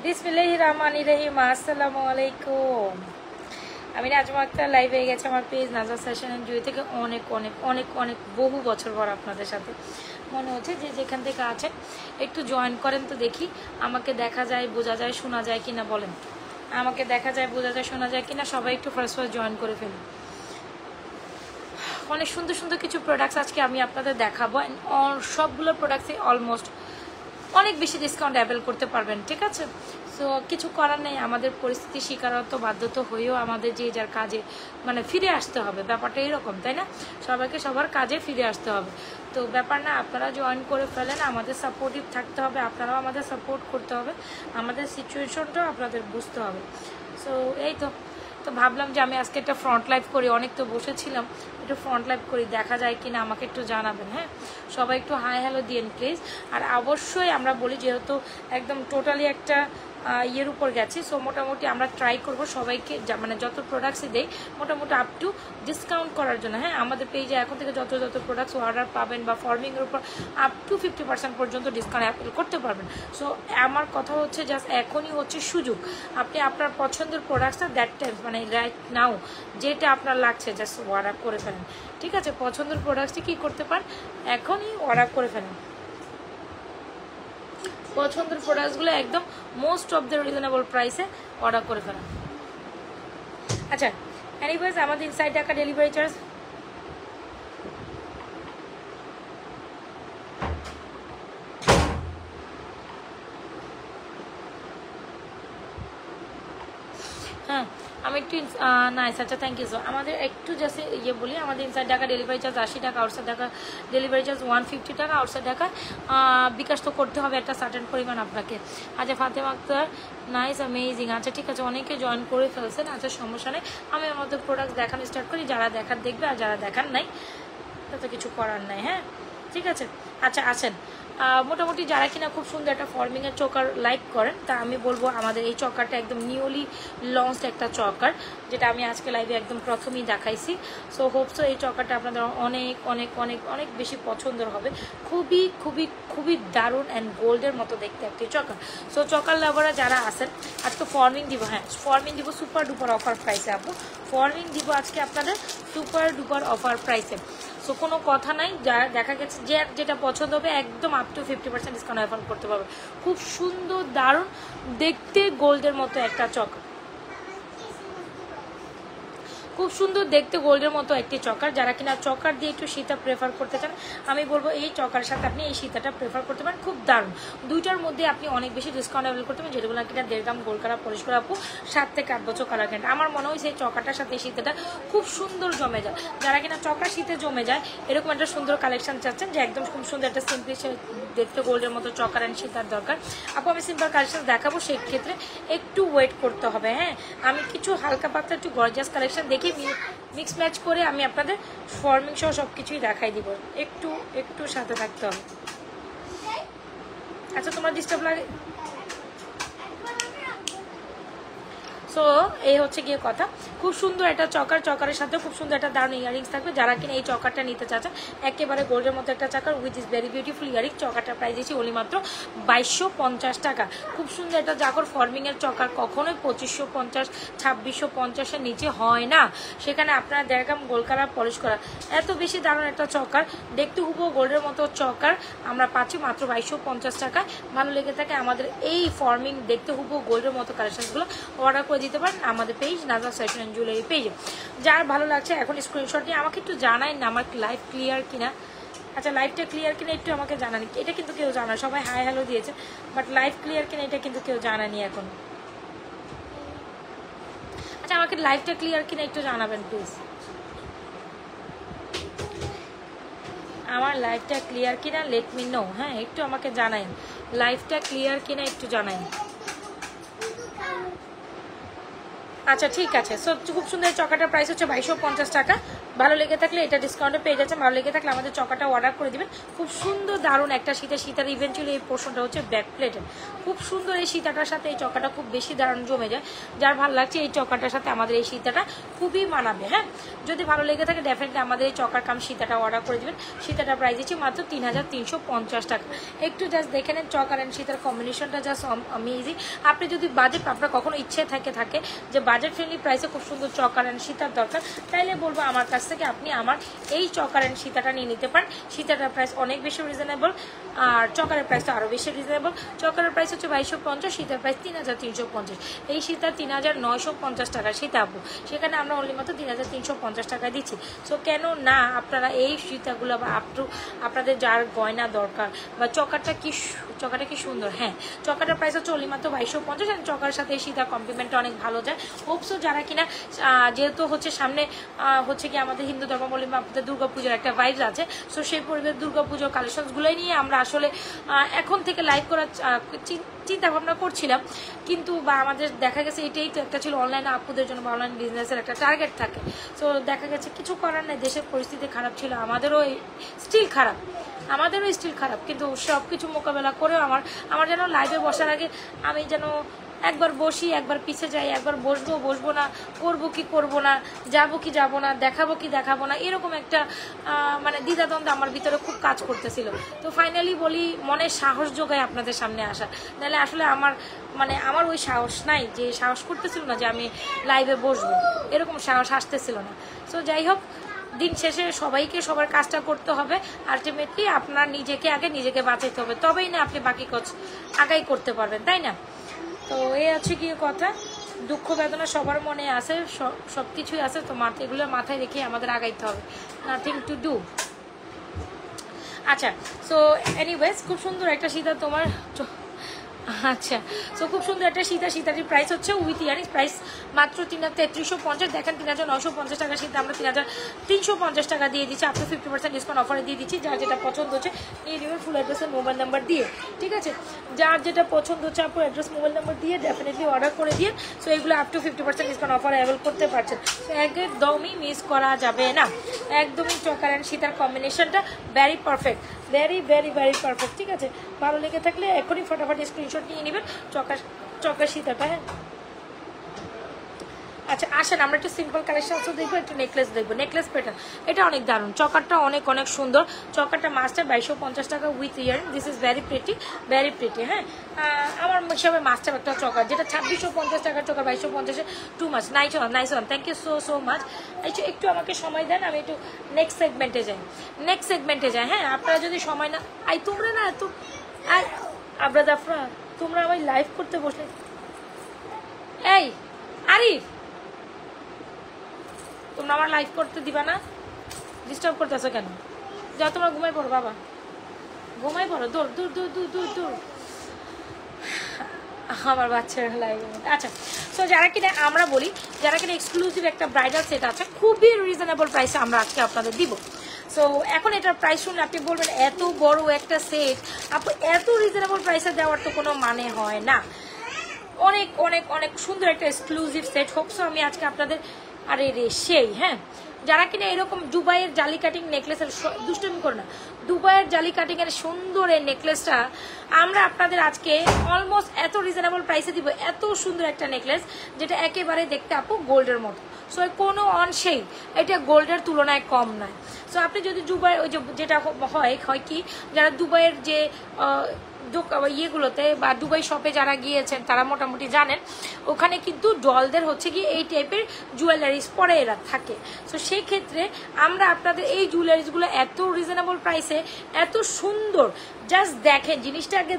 বিসমিল্লাহির রহমানির রহিম। আসসালামু আলাইকুম। আমি নাজমা আক্তার লাইভ হয়ে গেছে আমার page Najma fashion and jewellery থেকে অনেক অনেক অনেক অনেক বহু বছর পর আপনাদের সাথে মনে হচ্ছে যে যেখান থেকে আছেন একটু জয়েন করেন তো দেখি আমাকে দেখা যায় বোঝা যায় শোনা যায় কিনা বলেন। আমাকে দেখা যায় বোঝা যায় শোনা যায় কিনা সবাই একটু ফার্স্ট জয়েন করে ফেলুন। অনেক সুন্দর সুন্দর কিছু প্রোডাক্টস আজকে আমি আপনাদের দেখাবো। সবগুলো প্রোডাক্টসই অলমোস্ট অনেক বেশি ডিসকাউন্ট অ্যাভেল করতে পারবেন, ঠিক আছে? সো কিছু করার নেই, আমাদের পরিস্থিতি স্বীকারত্ব বাধ্যত হয়েও আমাদের যে যার কাজে মানে ফিরে আসতে হবে, ব্যাপারটা এরকম, তাই না? সবাইকে সবার কাজে ফিরে আসতে হবে। তো ব্যাপার না, আপনারা জয়েন করে ফেলেন, আমাদের সাপোর্টিভ থাকতে হবে, আপনারাও আমাদের সাপোর্ট করতে হবে, আমাদের সিচুয়েশনটাও আপনাদের বুঝতে হবে। সো এই তো ভাবলাম যে আমি আজকে একটা ফ্রন্ট লাইভ করি, অনেক তো বসেছিলাম, একটু ফ্রন্ট লাইভ করি, দেখা যায় কিনা আমাকে একটু জানাবেন। হ্যাঁ, সবাই একটু হাই হ্যালো দিয়েন প্লিজ। আর অবশ্যই আমরা বলি যেহেতু একদম টোটালি একটা ইয়ের উপর গেছি, সো মোটামুটি আমরা ট্রাই করব সবাইকে মানে যত প্রোডাক্টসই দেই মোটামুটি আপ টু ডিসকাউন্ট করার জন্য। হ্যাঁ, আমাদের পেজে এখন থেকে যত যত প্রোডাক্টস অর্ডার পাবেন বা ফর্মিংয়ের উপর আপ টু 50% পর্যন্ত ডিসকাউন্ট অ্যাপ্লাই করতে পারবেন। সো আমার কথা হচ্ছে জাস্ট এখনই হচ্ছে সুযোগ, আপনি আপনার পছন্দের প্রোডাক্টসটা দ্যাট টাইম মানে রাইট নাও যেটা আপনার লাগছে জাস্ট অর্ডার করে ফেলেন, ঠিক আছে? পছন্দের প্রোডাক্টসটি কী করতে পারেন, এখনই অর্ডার করে ফেলেন। পছন্দের প্রোডাক্টসগুলো একদম মোস্ট অফ দ্য রিজনেবল প্রাইসে অর্ডার করে ফেলেন। আচ্ছা, এনিওয়েজ আমাদের ইনসাইড ঢাকা ডেলিভারি চার্জ হ্যাঁ আমি একটু নাইস। আচ্ছা, থ্যাংক ইউ। সো আমাদের একটু জাস্ট ইয়ে বলি, আমাদের ইনসাইড ঢাকা ডেলিভারি চার্জ 80 টাকা, আউটসাইড ঢাকা ডেলিভারি চার্জ 150 টাকা, আউটসাইড ঢাকা বিকাশ তো করতে হবে একটা সার্টেন পরিমাণ আপনাকে। আচ্ছা, ফাতেমা আক্তার নাইস অ্যামেজিং। আচ্ছা ঠিক আছে, অনেকে জয়েন করে ফেলছেন, আচ্ছা সমস্যা নেই, আমি আমাদের প্রোডাক্ট দেখানো স্টার্ট করি, যারা দেখার দেখবে আর যারা দেখার নাই তো কিছু করার নাই। হ্যাঁ ঠিক আছে। আচ্ছা আসেন, মোটামুটি যারা কিনা খুব সুন্দর একটা ফর্মিংয়ের চকার লাইক করেন তা আমি বলবো আমাদের এই চকারটা একদম নিউলি লঞ্চড একটা চকার, যেটা আমি আজকে লাইভে একদম প্রথমেই দেখাইছি। সো হোপসো এই চকারটা আপনাদের অনেক অনেক অনেক অনেক বেশি পছন্দের হবে। খুবই খুবই খুবই দারুণ অ্যান্ড গোল্ডের মতো দেখতে একটি চকার। সো চকার লাভাররা যারা আছেন আজকে ফর্মিং দিব, হ্যাঁ ফর্মিং দিব সুপার ডুপার অফার প্রাইসে। আপু ফর্মিং দিব আজকে আপনাদের সুপার ডুপার অফার প্রাইসে। সো কোনো কথা নাই, যা দেখা গেছে যে যেটা পছন্দ হবে একদম আপ টু 50% ডিসকাউন্ট অফার করতে পারবে। খুব সুন্দর দারুণ দেখতে গোল্ডের মতো একটা চকার, খুব সুন্দর দেখতে গোল্ডের মতো একটি চকার। যারা কিনা চকার দিয়ে একটু সীতা প্রেফার করতে চান আমি বলবো এই চকার সাথে আপনি এই সীতাটা প্রেফার করতে পারেন, খুব দারুণ। দুইটার মধ্যে আপনি অনেক বেশি ডিসকাউন্ট অ্যাভেল করতে পারেন, যেগুলো কিনা 1.5 গ্রাম গোল্ড কালার পলিশ করে আপু 7 থেকে 8 বছর কালার কেন। আমার মনে হয় সেই চকারটার সাথে এই সীতাটা খুব সুন্দর জমে যায়। যারা কিনা চকার শীতে জমে যায় এরকম একটা সুন্দর কালেকশন চাচ্ছেন যে একদম খুব সুন্দর একটা সিম্পলি দেখতে গোল্ডের মতো চকার অ্যান্ড সীতার দরকার আপু, আমি সিম্পল কালেকশন দেখাবো, সেই ক্ষেত্রে একটু ওয়েট করতে হবে। হ্যাঁ, আমি কিছু হালকা পাতলা একটু গর্জিয়াস কালেকশন দেখি মিক্স ম্যাচ করে আমি আপনাদের ফর্মিং সহ সব কিছুই দেখাই দিব, একটু একটু সাথে থাকতে হবে। আচ্ছা তোমার ডিস্টার্ব লাগে? সো এই হচ্ছে গিয়ে কথা, খুব সুন্দর একটা চকার, চকারের সাথে খুব সুন্দর একটা দারুণ ইয়ারিংস থাকবে। যারা কিনা এই চকারটা নিতে চাচ্ছেন একেবারে গোল্ডের মতো একটা choker with is very beautiful earring, চকারটার প্রাইস দিচ্ছি ওলি মাত্র 2250 টাকা। খুব সুন্দর একটা জাকর ফর্মিংয়ের চকার কখনোই 2550 2650-এর নিচে হয় না, সেখানে আপনারা 1.5 গ্রাম গোল্ড কালার পলিশ করা এত বেশি দারুণ একটা চকার, দেখতে হুবহু গোল্ডের মতো চকার আমরা পাচ্ছি মাত্র 2250 টাকায়। ভালো লেগে থাকে আমাদের এই ফর্মিং দেখতে হুবহু গোল্ডের মতো কালেকশনগুলো অর্ডার করে দিতে পারেন আমাদের page Najma fashion and jewellery পেজে। যার ভালো লাগছে এখন স্ক্রিনশট নিয়ে আমাকে একটু জানাই না আমার লাইভ ক্লিয়ার কিনা। আচ্ছা লাইভটা ক্লিয়ার কিনা একটু আমাকে জানানি, এটা কিন্তু কেউ জানা, সবাই হাই হ্যালো দিয়েছে বাট লাইভ ক্লিয়ার কিনা এটা কিন্তু কেউ জানানি এখন। আচ্ছা আমাকে লাইভটা ক্লিয়ার কিনা একটু জানাবেন প্লিজ, আমার লাইভটা ক্লিয়ার কিনা লেট মি নো। হ্যাঁ একটু আমাকে জানাই লাইভটা ক্লিয়ার কিনা একটু জানাই। আচ্ছা ঠিক আছে। সো খুব সুন্দর চকাটার প্রাইস হচ্ছে 2250 টাকা, ভালো লেগে থাকলে এটা ডিসকাউন্টে পেয়ে যাচ্ছে। ভালো লেগে থাকলে আমাদের চকাটা অর্ডার করে দিবেন। খুব সুন্দর দারুণ একটা সীতা, সীতার ইভেন্চুয়ালি এই পোর্শনটা হচ্ছে ব্যাক প্লেটের, খুব সুন্দর। এই সীতাটার সাথে এই চকাটা খুব বেশি দারুণ জমে যায়। যার ভালো লাগছে এই চকাটার সাথে আমাদের এই সীতাটা খুবই মানাবে। হ্যাঁ, যদি ভালো লেগে থাকে ডেফিনেটলি আমাদের এই চকার কাম সীতাটা অর্ডার করে দিবেন। সীতাটা প্রাইস দিচ্ছি মাত্র 3350 টাকা। একটু জাস্ট দেখে নেন চকার অ্যান্ড সীতার কম্বিনেশনটা জাস্ট অ্যামেজিং। আপনি যদি বাজেট, আপনার কখনো ইচ্ছে থাকে যে বাজেট ফ্রেন্ডলি প্রাইসে খুব সুন্দর চকার অ্যান্ড সীতার দরকার, তাইলে বলবো আমার কাছ থেকে আপনি আমার এই চকার অ্যান্ড সীতাটা নিয়ে নিতে পারেন। সীতাটার প্রাইস অনেক বেশি রিজনেবল, আর চকারের প্রাইস তো আরও বেশি রিজনেবল। চকারের প্রাইস হচ্ছে 2250, সীতার প্রাইস 3350। এই সীতা 3950 টাকা সীতা আপু, সেখানে আমরা অনলি মাত্র 3350 টাকায় দিচ্ছি। সো কেন না আপনারা এই সীতাগুলো বা আপনাদের যার গয়না দরকার বা চকারটা কি সুন্দর। হ্যাঁ, চকাটার প্রাইস হচ্ছে অনলি মাত্র 2250, আর চকার সাথে এই সীতার কমপ্লিমেন্টটা অনেক ভালো যায়। হোপসো যারা কিনা যেহেতু হচ্ছে সামনে হচ্ছে কি আমাদের হিন্দু ধর্মাবলম্বী আপনাদের দুর্গাপুজোর একটা ভাইবস আছে, সো সেই পরিবেশ দুর্গাপুজোর কালেকশনসগুলোই নিয়ে আমরা আসলে এখন থেকে লাইভ করার চিন্তা ভাবনা করছিলাম, কিন্তু বা আমাদের দেখা গেছে এটাই তো একটা ছিল অনলাইনে আপুদের জন্য বা অনলাইন বিজনেসের একটা টার্গেট থাকে। সো দেখা গেছে কিছু করার নাই, দেশের পরিস্থিতি খারাপ ছিল, আমাদেরও স্টিল খারাপ, কিন্তু সব কিছু মোকাবেলা করেও আমার যেন লাইভে বসার আগে আমি যেন একবার বসি, একবার পিছে যাই, একবার বসবো না, করবো কি করবো না, যাবো কি যাবো না, দেখাবো না, এরকম একটা মানে দ্বিধাদ্বন্দ্ব আমার ভিতরে খুব কাজ করতেছিল। তো ফাইনালি বলি মনে সাহস যোগায় আপনাদের সামনে আসা, নাহলে আসলে আমার ওই সাহস নাই, যে সাহস করতেছিল না যে আমি লাইভে বসবো, এরকম সাহস আসতেছিল না। সো যাই হোক, দিন শেষে সবাইকে সবার কাজটা করতে হবে। আলটিমেটলি আপনার নিজেকে বাঁচাইতে হবে, তবেই না আপনি বাকি কাজ আগাই করতে পারবেন, তাই না? তো এই হচ্ছে কি কথা, দুঃখ বেদনা সবার মনে আছে, সব কিছুই আছে, তো এগুলো মাথায় রেখে আমাদের আগাইতে হবে, নাথিং টু ডু। আচ্ছা, সো এনিওয়েজ খুব সুন্দর একটা সীতা তোমার, আচ্ছা সো খুব সুন্দর একটা সীতাটির প্রাইস হচ্ছে উইথ ইয়ারিংস প্রাইস মাত্র 3350। দেখেন 3950 টাকা সীতা আমরা 3350 টাকা দিয়ে দিচ্ছি, আপ টু 50% ডিসকাউন্ট অফারে দিয়ে দিচ্ছি। যার যেটা পছন্দ হচ্ছে নিয়ে নেবেন ফুল অ্যাড্রেসের মোবাইল নাম্বার দিয়ে, ঠিক আছে? যার যেটা পছন্দ হচ্ছে আপু অ্যাড্রেস মোবাইল নাম্বার দিয়ে ডেফিনেটলি অর্ডার করে দিয়ে, সো এগুলো আপ টু 50% ডিসকাউন্ট অফারে অ্যাভেল করতে পারছেন। সো একদমই মিস করা যাবে না, একদমই চকার অ্যান্ড সীতার কম্বিনেশনটা ভেরি পারফেক্ট, ভেরি পারফেক্ট, ঠিক আছে? ভালো লেগে থাকলে এখনই ফটাফট স্ক্রিনশট নিয়ে নেবেন চকার সীতাটা। হ্যাঁ, আচ্ছা আসেন আমরা একটু সিম্পল কালেকশনসও দেখবো, একটু নেকলেস দেখবো, নেকলেস প্যাটার্ন এটা অনেক দারুণ, চকারটা অনেক সুন্দর। চকারটা মাস্টার 2250 টাকা with earring, this is very pretty. হ্যাঁ, আমার হিসাবে মাস্টার একটা চকার, যেটা 2650 টাকার choker 2250 too much. Nice one, thank you so much. একটু আমাকে সময় দেন, আমি একটু নেক্সট সেগমেন্টে যাই। হ্যাঁ, আপনারা যদি সময় না তোমরা না এত আবরা জাফরা, তোমরা আমায় লাইভ করতে বসলে, এই আরিফ তোমরা আমার লাইভ করতে দিবা না, ডিস্টার্ব করতেছো কেন? যাও তোমরা ঘুমাই পড়ো বাবা, ঘুমাই পড়ো, দূর আমার বাচ্চারা লাইভ। আচ্ছা, সো যারা কিনা আমরা বলি যারা কিনা এক্সক্লুসিভ একটা ব্রাইডাল সেট আছে খুবই রিজনেবল প্রাইসে আমরা আজকে আপনাদের দিব। সো এখন এটার প্রাইস শুনলে আপনি বলবেন এত বড় একটা সেট আপু এত রিজনেবল প্রাইসে দেওয়ার তো কোনো মানে হয় না। অনেক সুন্দর একটা এক্সক্লুসিভ সেট। হোপসো আমি আজকে আপনাদের হ্যাঁ, যারা কিনা এরকম দুবাইয়ের জালি কাটিং নেকলেসের, দুষ্টমি করে না, দুবাইয়ের জালি কাটিং এর সুন্দর এই নেকলেসটা আমরা আপনাদের আজকে অলমোস্ট এত রিজনেবল প্রাইসে দিব। এত সুন্দর একটা নেকলেস যেটা একেবারে দেখতে আপু গোল্ডের মতো, সো কোনো অংশেই এটা গোল্ডের তুলনায় কম নয়। সো আপনি যদি দুবাই ওই যেটা হয় কি, যারা দুবাইয়ের যে ইয়েগুলোতে বা দুবাই শপে যারা গিয়েছেন তারা মোটামুটি জানেন, ওখানে কিন্তু ডলদের হচ্ছে কি এই টাইপের জুয়েলারিস পরে এরা থাকে। সো সেই ক্ষেত্রে আমরা আপনাদের এই জুয়েলারিসগুলো এত রিজনেবল প্রাইসে এত সুন্দর, জাস্ট দেখেন জিনিসটা আগে।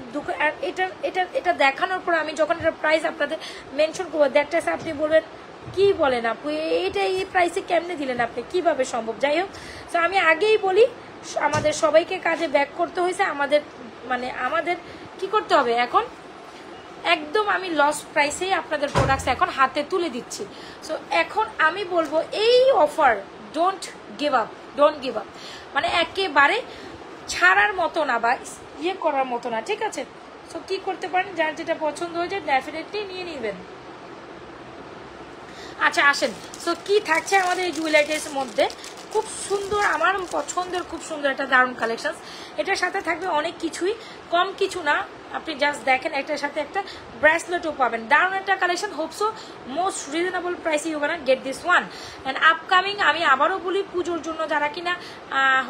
এটা দেখানোর পর আমি যখন এটা প্রাইস আপনাদের মেনশন করবো, দেখতেছে আপনি বলবেন কি বলেন আপু এটা এই প্রাইসে কেমনে দিলেন আপনি, কিভাবে সম্ভব? যাই হোক, সো আমি আগেই বলি আমাদের সবাইকে কাজে ব্যাক করতে হয়েছে, আমাদের কি করতে হবে এখন, একদম আমি লস প্রাইসেই আপনাদের প্রোডাক্টস এখন হাতে তুলে দিচ্ছি। সো এখন আমি বলবো এই অফার ডোন্ট গিভ আপ, মানে একেবারে ছাড়ার মতো না বা করার মতো না, ঠিক আছে? সো কি করতে পারেন, যার যেটা পছন্দ হয়েছে ডেফিনেটলি নিয়ে নেবেন। আচ্ছা আসেন, সো কি থাকছে আমাদের এই জুয়েলারিটির মধ্যে, খুব সুন্দর, আমার পছন্দের খুব সুন্দর একটা দারুণ কালেকশন। এটার সাথে থাকবে অনেক কিছুই, কম কিছু না, আপনি জাস্ট দেখেন একটার সাথে একটা ব্রেসলেটও পাবেন। দারুণ একটা কালেকশন, হোপসো মোস্ট রিজনেবল প্রাইসে you can get this one. And upcoming আমি আবারও বলি, পুজোর জন্য যারা কিনা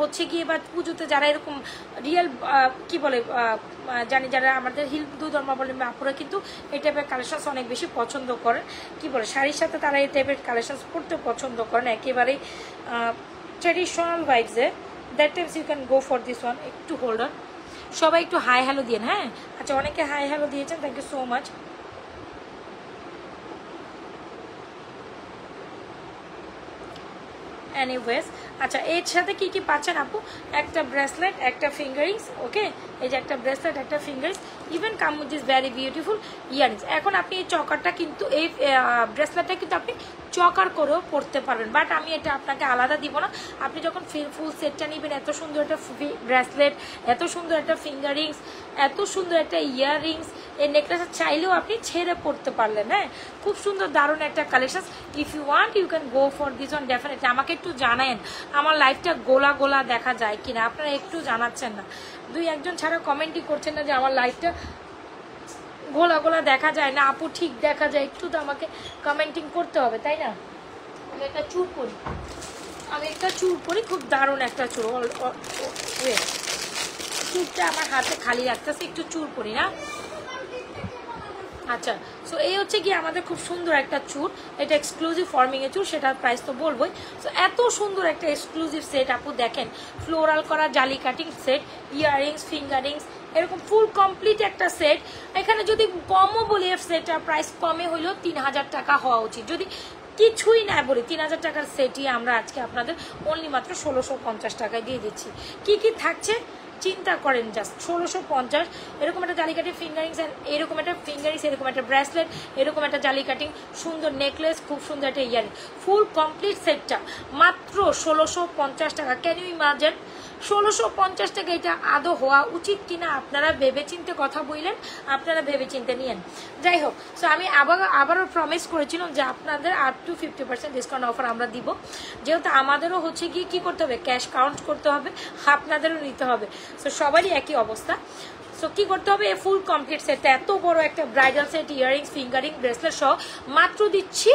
হচ্ছে গিয়ে বা পুজোতে যারা এরকম রিয়েল কি বলে জানি, যারা আমাদের হিন্দু ধর্মাবলম্বী আপুরা কিন্তু এই টাইপের কালেকশন অনেক বেশি পছন্দ করেন। কি বলে শাড়ির সাথে তারা এই টাইপের কালেকশন পরতে পছন্দ করেন, একেবারেই ট্রেডিশনাল ভাইবসে। That times you can go for this one. একটু হোল্ডার, সবাই একটু হাই হ্যালো দিয়েন। হ্যাঁ আচ্ছা, অনেকে হাই হ্যালো দিয়েছেন, thank you so much. Anyways আচ্ছা, এর সাথে কি কি পাচ্ছেন আপু? একটা ব্রেসলেট, একটা ফিঙ্গারিংস, ওকে, এই যে একটা ব্রেসলেট, একটা finger rings, even come with this very beautiful earrings. এখন আপনি এই চকারটা কিন্তু, এই ব্রেসলেটটা কিন্তু আপনি চকার করেও পরতে পারবেন, বাট আমি এটা আপনাকে আলাদা দিব না। আপনি যখন ফুল সেটটা নেবেন, এত সুন্দর একটা ব্রেসলেট, এত সুন্দর একটা ফিঙ্গারিংস, এত সুন্দর একটা ইয়াররিংস, এই নেকলেসটা চাইলেও আপনি ছেড়ে পড়তে পারলেন। হ্যাঁ, খুব সুন্দর দারুণ একটা collection. If you want you can go for this one definitely. আমাকে একটু জানায়েন আমার লাইফটা গোলা গোলা দেখা যায় কিনা, আপনারা একটু জানাচ্ছেন না, দুই একজন ছাড়া কমেন্টই করছেন না যে আমার লাইফটা গোলা গোলা দেখা যায় না। আপু ঠিক দেখা যায়, একটু তো আমাকে কমেন্টিং করতে হবে, তাই না? আমি একটা চুর করি, খুব দারুণ একটা চুর। চুরটা আমার হাতে খালি রাখতেছে, একটু চুর করি না। আচ্ছা, সো এই হচ্ছে কি আমাদের খুব সুন্দর একটা চুর, এটা এক্সক্লুসিভ ফর্মিংয়ের চুর, সেটার প্রাইস তো বলবোই। সো এত সুন্দর একটা এক্সক্লুসিভ সেট আপু দেখেন, ফ্লোরাল করা জালি কাটিং সেট, ইয়াররিংস, ফিঙ্গারিংস, এরকম ফুল কমপ্লিট একটা সেট। এখানে যদি কমও বলি, সেটটার প্রাইস কমে হইলেও 3000 টাকা হওয়া উচিত। যদি কিছুই না বলি, 3000 টাকার সেটই আমরা আজকে আপনাদের অনলি মাত্র 1650 টাকায় দিয়ে দিচ্ছি। কি কি থাকছে চিন্তা করেন, জাস্ট 1650। এরকম একটা জালি কাটিং ফিঙ্গারিংস, এরকম একটা ফিঙ্গারিংস, এরকম একটা ব্রেসলেট, এরকম একটা জালি কাটিং সুন্দর নেকলেস, খুব সুন্দর একটা ইয়ারিং, ফুল কমপ্লিট সেটটা মাত্র 1650 টাকা। ক্যান ইউ ইমাজিন 1650 টাকা? এটা আদৌ হওয়া উচিত কিনা আপনারা ভেবে চিন্তে কথা বললেন, আপনারা ভেবে চিন্তে নিয়েন। যাই হোক, সো আমি আবারও প্রমিস করেছিলাম যে আপনাদের আপ টু 50% ডিসকাউন্ট অফার আমরা দিব, যেহেতু আমাদেরও হচ্ছে গিয়ে কী করতে হবে, ক্যাশ কাউন্ট করতে হবে, আপনাদেরও নিতে হবে। সো সবারই একই অবস্থা। সো কি করতে হবে, এই ফুল কমপ্লিট সেটটা, এত বড় একটা bridal set, earrings, fingering, bracelet সহ মাত্র দিচ্ছি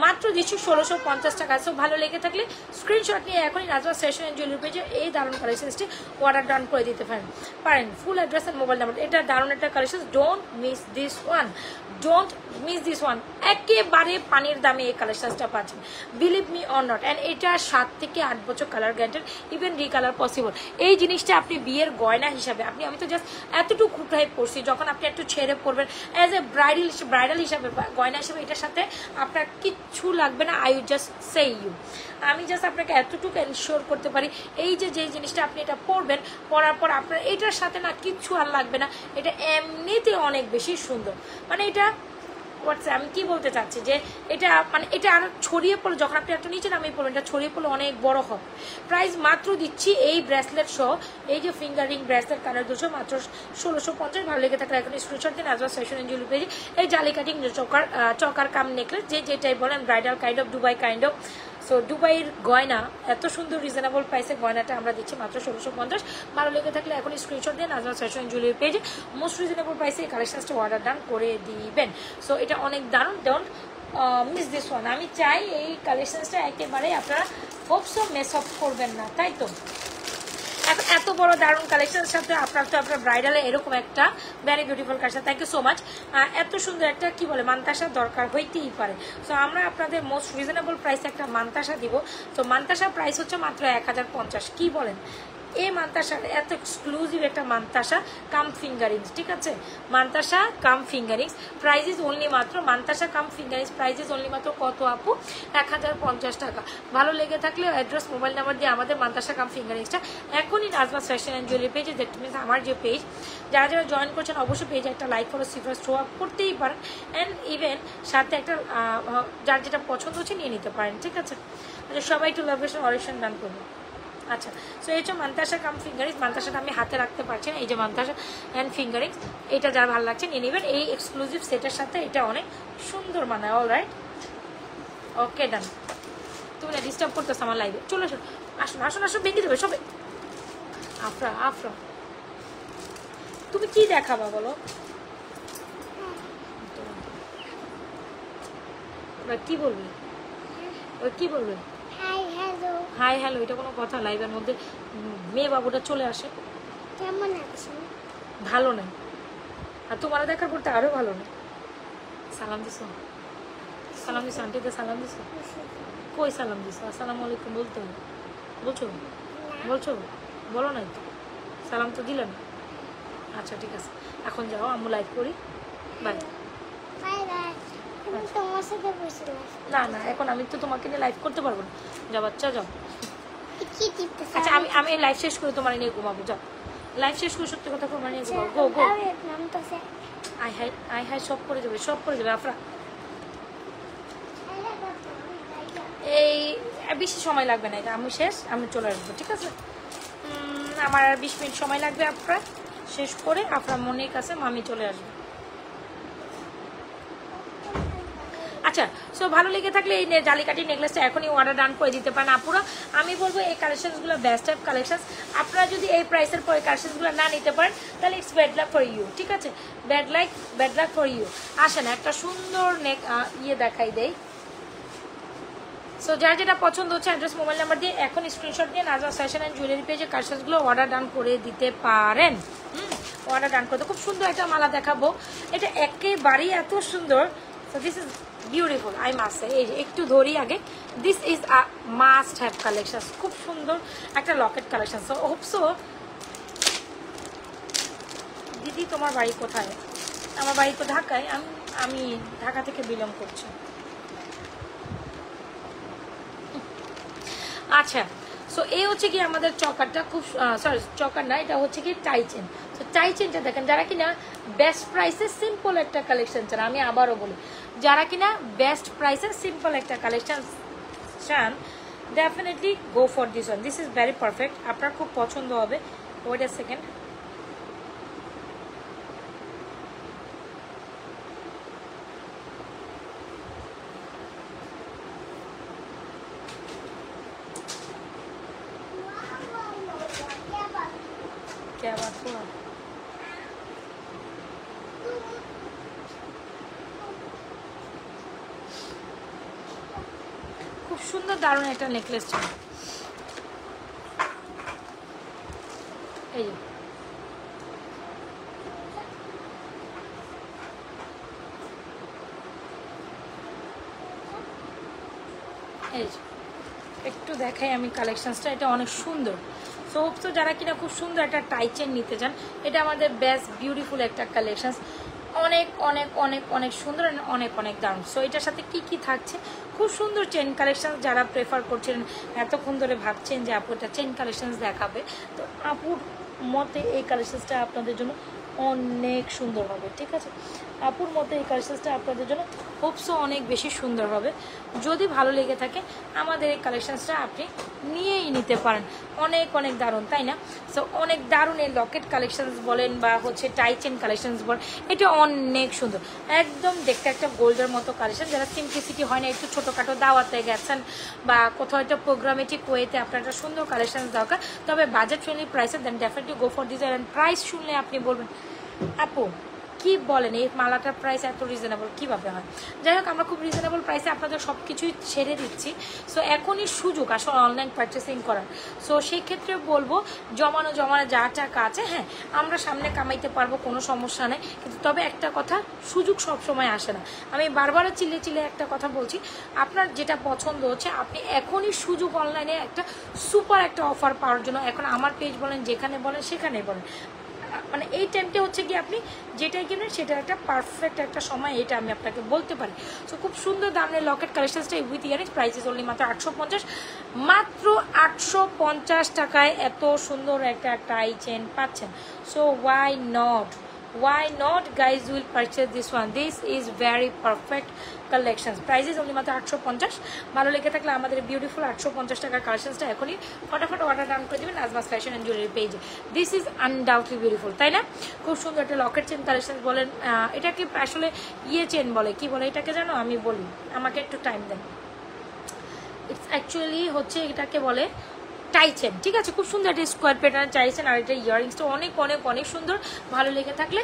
1650 টাকা। সো ভালো লেগে থাকলে স্ক্রিনশট নিয়ে এখনই নাজমা ফ্যাশন এন্ড জুয়েলারি পেজে এই দারুণ কালেকশনসটি অর্ডার ডান করে দিতে পারেন। Full address and mobile number, এটা দারুণ একটা collection, don't miss this one, don't miss this one. একেবারে পানির দামে এই কালেকশনসটা পাচ্ছেন, believe me or not. And এটা 7 থেকে 8 বছর colour guaranteed, even recolour possible. এই জিনিসটা আপনি বিয়ের গয়না হিসাবে, আমি তো জাস্ট এতটুকু টাইপ করছি, যখন আপনি একটু ছেড়ে পড়বেন অ্যাজ এ ব্রাইডাল হিসাবে, গয়না হিসাবে, এটার সাথে আপনার কিচ্ছু লাগবে না। I will just say you, আমি জাস্ট আপনাকে এতটুকু এনশিওর করতে পারি, এই যে জিনিসটা আপনি এটা পরবেন, পরার পর আপনার এটার সাথে না কিচ্ছু আর লাগবে না। এটা এমনিতে অনেক বেশি সুন্দর, মানে এটা আমি কি বলতে চাচ্ছি যে এটা মানে এটা আর ছড়িয়ে পড়লে, যখন আপনি একটা নিচে নামিয়ে পড়বেন, এটা ছড়িয়ে পড়লে অনেক বড় হবে। প্রাইস মাত্র দিচ্ছি এই ব্রেসলেট সহ, এই যে ফিঙ্গারিং ব্রেসলেট কালার দুশো, মাত্র 1650। ভালো লেগে থাকলে এখন স্ক্রিনশট দিন নাজমা ফ্যাশন এন্ড জুয়েলারি পেজে। এই জালি কাটিং চকার কাম নেকলেস, যেটাই বলেন, bridal kind of, Dubai kind of. So দুবাইয়ের গয়না, এত সুন্দর রিজনেবল প্রাইসে গয়নাটা আমরা দিচ্ছি মাত্র 1650। ভালো লেগে থাকলে এখন স্ক্রিনশট দিয়ে নাজমা ফ্যাশন এন্ড জুয়েলারি পেজে মোস্ট রিজনেবল প্রাইসে এই কালেকশনসটা অর্ডার ডান করে দিবেন। সো এটা অনেক দারুণ, ডোন্ট মিস দিস ওয়ান। আমি চাই এই কালেকশনসটা একেবারে আপনারা হোপসো মেস অফ করবেন না, তাই তো? এত বড় দারুণ কালেকশনের সাথে আপনার তো আপনার ব্রাইডালে এরকম একটা very beautiful collection, thank you so much. এত সুন্দর একটা কি বলে মান্তাসা দরকার হইতেই পারে। সো আমরা আপনাদের মোস্ট রিজনেবল প্রাইসে একটা মান্তাসা দিব। তো মান্তাসার প্রাইস হচ্ছে মাত্র 1050। কি বলেন? এই মান্তাসা এত এক্সক্লুসিভ একটা মান্তাসা কাম ফিঙ্গারিংস, ঠিক আছে, মান্তাসা কাম ফিঙ্গারিংস প্রাইস ইজ অনলি মাত্র, মান্তাসা কাম ফিঙ্গারিংস প্রাইস ইজ অনলি মাত্র কত আপু? 1050 টাকা। ভালো লেগে থাকলে অ্যাড্রেস, মোবাইল নাম্বার দিয়ে আমাদের মান্তাসা কাম ফিঙ্গারিংসটা এখনই নাজমা ফ্যাশন অ্যান্ড জুয়েলারি পেজে, দ্যাট মিনস আমার যে পেজ, যারা যারা জয়েন করছেন অবশ্যই পেজে একটা লাইক ফলো সিফার থ্রো আপ করতেই পারেন। অ্যান্ড ইভেন সাথে একটা যার যেটা পছন্দ হচ্ছে নিয়ে নিতে পারেন, ঠিক আছে? সবাই একটু লোকেশন অরেকশন ডান করবেন। আচ্ছা, সো এই যে মান্তাসা কাম ফিঙ্গারিংস, মান্তাসাটা আমি হাতে রাখতে পারছি না, এই যে মান্তাসা অ্যান্ড ফিঙ্গারিংস, এটা যারা ভালো লাগছে নিয়ে নেবেন। এই এক্সক্লুসিভ সেটের সাথে এটা অনেক সুন্দর মানায়। অল রাইট, ওকে ডান। তুমি না ডিস্টার্ব করতেছ আমার লাইভে, চলে আসুন আসুন আসুন, ভেঙে দেবে সবে। আফরা আফরা তুমি কি দেখাবা বলো? ওরা কি বলবে? ওরা কি বলবে? হাই হ্যালো, এটা কোনো কথা? লাইভের মধ্যে মেয়ে বাবুটা চলে আসে। কেমন আছো? ভালো না, আর তোমার দেখার পর তো আরো ভালো না। সালাম দিছো? সালাম দিছো আন্টিতে? সালাম দিছো? কই সালাম দিছো? আসসালামু আলাইকুম বলতে হবে। বলছো? বলছো? বলো নাই তো, সালাম তো দিলে না। আচ্ছা ঠিক আছে, এখন যাও, আম্মু লাইভ করি। বাই। তোমার সাথে বসলাম না না, এখন আমি তো তোমাকে নিয়ে লাইভ করতে পারবো না। যাও বাচ্চা যাও। কি টিপতেছ? আচ্ছা আমি লাইভ শেষ করে তোমার নিয়ে ঘুমাবো। যাও লাইভ শেষ করে, সত্যি কথা তোমার নিয়ে ঘুমাবো। গো গো। আই হাই সব করে যাবে, সব করে যাবে আফরা। এই বেশি সময় লাগবে না, এটা আমি শেষ, আমি চলে আসবো, ঠিক আছে? আমার আর 20 মিনিট সময় লাগবে আপনার শেষ করে। আপনার মনের কাছে মামি চলে আসবে। আচ্ছা, সো ভালো লেগে থাকলে এই জালিকাটি নেকলেসটা এখনই অর্ডার ডান করে দিতে পারেন আপুরা। আমি বলবো এই কালেকশনসগুলো বেস্ট টাইপ কালেকশন। আপনারা যদি এই প্রাইসের পরে কালেকশনসগুলো না নিতে পারেন তাহলে it's bad luck for you, ঠিক আছে? Bad luck for you. আসেন একটা সুন্দর নেক দেখাই দেই। সো যার যেটা পছন্দ হচ্ছে অ্যাড্রেস মোবাইল নাম্বার দিয়ে এখন স্ক্রিনশট দিয়ে নাজওয়াজ ফ্যাশন অ্যান্ড জুয়েলারি পেজে কালেকশনসগুলো অর্ডার ডান করে দিতে পারেন। অর্ডার ডান করতে খুব সুন্দর একটা মালা দেখাবো, এটা একেবারেই এত সুন্দর। So this is beautiful, I must say. এই যে একটু ধরি আগে, this is a must have collection. খুব সুন্দর একটা লকেট কালেকশন। সো হোপসো দিদি তোমার বাড়ি কোথায়? আমার বাড়ি তো ঢাকায়, আমি ঢাকা থেকে বিলং করছি। আচ্ছা, সো এই হচ্ছে কি আমাদের চকারটা, খুব সরি চকার না, এটা হচ্ছে কি টাই চেন। তো টাই চেনটা দেখেন, যারা কিনা বেস্ট প্রাইসে সিম্পল একটা কালেকশন চান, আমি আবারও বলি, যারা কিনা বেস্ট প্রাইসে সিম্পল একটা কালেকশন চান, definitely go for this one. This is very perfect, আপনার খুব পছন্দ হবে। ওয়েট এ সেকেন্ড, क्या बात हुआ? খুব সুন্দর দারুণ একটা নেকলেস ছিল। এই যে এই যে একটু দেখাই আমি কালেকশনসটা, এটা অনেক সুন্দর। সো হোপসো যারা কিনা খুব সুন্দর একটা টাই চেন নিতে চান, এটা আমাদের বেস্ট বিউটিফুল একটা কালেকশন, অনেক অনেক অনেক অনেক সুন্দর, অনেক অনেক দারুণ। সো এটার সাথে কি কি থাকছে, খুব সুন্দর চেন কালেকশন। যারা প্রেফার করছেন, এতক্ষণ ধরে ভাবছেন যে আপু এটা চেন কালেকশন দেখাবে, তো আপুর মতে এই কালেকশনসটা আপনাদের জন্য অনেক সুন্দর হবে, ঠিক আছে? আপুর মতে এই কালেকশনসটা আপনাদের জন্য হোপসো অনেক বেশি সুন্দর হবে। যদি ভালো লেগে থাকে আমাদের এই কালেকশনসটা আপনি নিয়েই নিতে পারেন, অনেক অনেক দারুণ, তাই না? সো অনেক দারুণ এই লকেট কালেকশনস বলেন বা হচ্ছে টাই চেন কালেকশনস বলেন, এটা অনেক সুন্দর, একদম দেখতে একটা গোল্ডের মতো কালেকশন। যারা সিম্পলিসিটি হয় না, একটু ছোটোখাটো দাওয়াতে গেছেন বা কোথাও একটা প্রোগ্রামেটিক ওয়েতে আপনার একটা সুন্দর কালেকশন দরকার, তবে বাজেট ফ্রেন্ডলি প্রাইসে then definitely go for design. Price শুনলে আপনি বলবেন আপু কি বলেন, এই মালাটার প্রাইস এত রিজনেবল কীভাবে হয়? যাই হোক, আমরা খুব রিজনেবল প্রাইসে আপনাদের সব কিছুই ছেড়ে দিচ্ছি। সো এখনই সুযোগ আসলে অনলাইন পারচেসিং করার। সো সেই ক্ষেত্রে বলবো জমানো যা টাকা আছে, হ্যাঁ আমরা সামনে কামাইতে পারবো, কোনো সমস্যা নেই, কিন্তু তবে একটা কথা, সুযোগ সব সময় আসে না। আমি বারবার চিল্লে একটা কথা বলছি, আপনার যেটা পছন্দ হচ্ছে আপনি এখনই সুযোগ, অনলাইনে একটা সুপার একটা অফার পাওয়ার জন্য এখন আমার পেজ বলেন, যেখানে বলেন সেখানে বলেন, মানে এই টাইমটা হচ্ছে কি আপনি যেটাই কিনেন সেটা একটা পারফেক্ট একটা সময়, এটা আমি আপনাকে বলতে পারি। সো খুব সুন্দর দামের লকেট কালেকশনসটা উইথ ইয়ারিংস, প্রাইসেস অনলি মাত্র 850, মাত্র 850 টাকায় এত সুন্দর একটা টাই চেন পাচ্ছেন। So why not guys will purchase this one? This is very perfect collections. Prices only মাত্র 850। ভালো লেগে থাকলে আমাদের বিউটিফুল 850 টাকার কালেকশনসটা এখনই ফটাফট অর্ডার ডাউন করে দেবেন নাজমাস ফ্যাশন অ্যান্ড জুয়েলারি পেজে। দিস ইজ আনডাউটলি বিউটিফুল, তাই না? খুব সুন্দর একটা লকেট চেন কালেকশন বলেন, এটাকে আসলে চেন বলে, কি বলে এটাকে জানো? আমি বলি, আমাকে একটু টাইম দেন। ইটস অ্যাকচুয়ালি হচ্ছে এটাকে বলে টাইচেন, ঠিক আছে, খুব সুন্দর একটা স্কোয়ার প্যাটার্ন চাইছেন। আর এটা ইয়াররিংসটা অনেক অনেক অনেক সুন্দর, ভালো লেগে থাকলে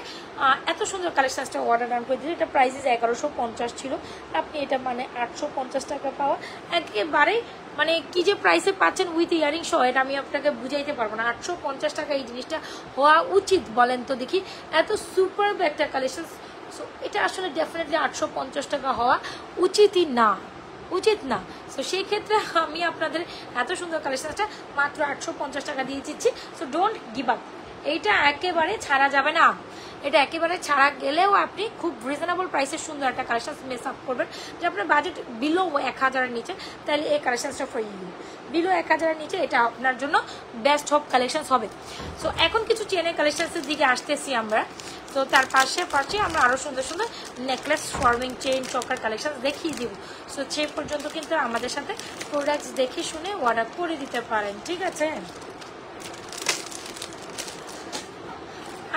এত সুন্দর কালেকশনসটা অর্ডার ডান করে দিয়েছে। এটা প্রাইসেস 1150 ছিল, আপনি এটা মানে 850 টাকা পাওয়া একেবারেই মানে কি যে প্রাইসে পাচ্ছেন উইথ ইয়ারিং সহ, এটা আমি আপনাকে বুঝাইতে পারবো না। 850 টাকা এই জিনিসটা হওয়া উচিত বলেন তো দেখি, এত সুপার একটা কালেকশন। সো এটা আসলে ডেফিনেটলি 850 টাকা হওয়া উচিতই না, উচিত না। সো সেই ক্ষেত্রে আমি আপনাদের এত সুন্দর কালেকশনটা মাত্র 850 টাকা দিয়ে দিচ্ছি। সো ডোন্ট গিভ আপ, এইটা একেবারে ছাড়া যাবে না। এটা একেবারে ছাড়া গেলেও আপনি খুব রিজনেবল প্রাইসে সুন্দর একটা কালেকশন মিস আপ করবেন। যে আপনার বাজেট বিলো 1000-এর নিচে, তাহলে এই কালেকশনসটা ফর ইউ। বিলো 1000-এর নিচে এটা আপনার জন্য বেস্ট হোপ কালেকশন হবে। সো এখন কিছু চেনের কালেকশনসের দিকে আসতেছি আমরা। তো তার পাশে আমরা আরও সুন্দর সুন্দর নেকলেস, ফর্মিং চেইন, চকার কালেকশন দেখিয়ে দিব। সো সে পর্যন্ত কিন্তু আমাদের সাথে প্রোডাক্টস দেখে শুনে অর্ডার করে দিতে পারেন, ঠিক আছে।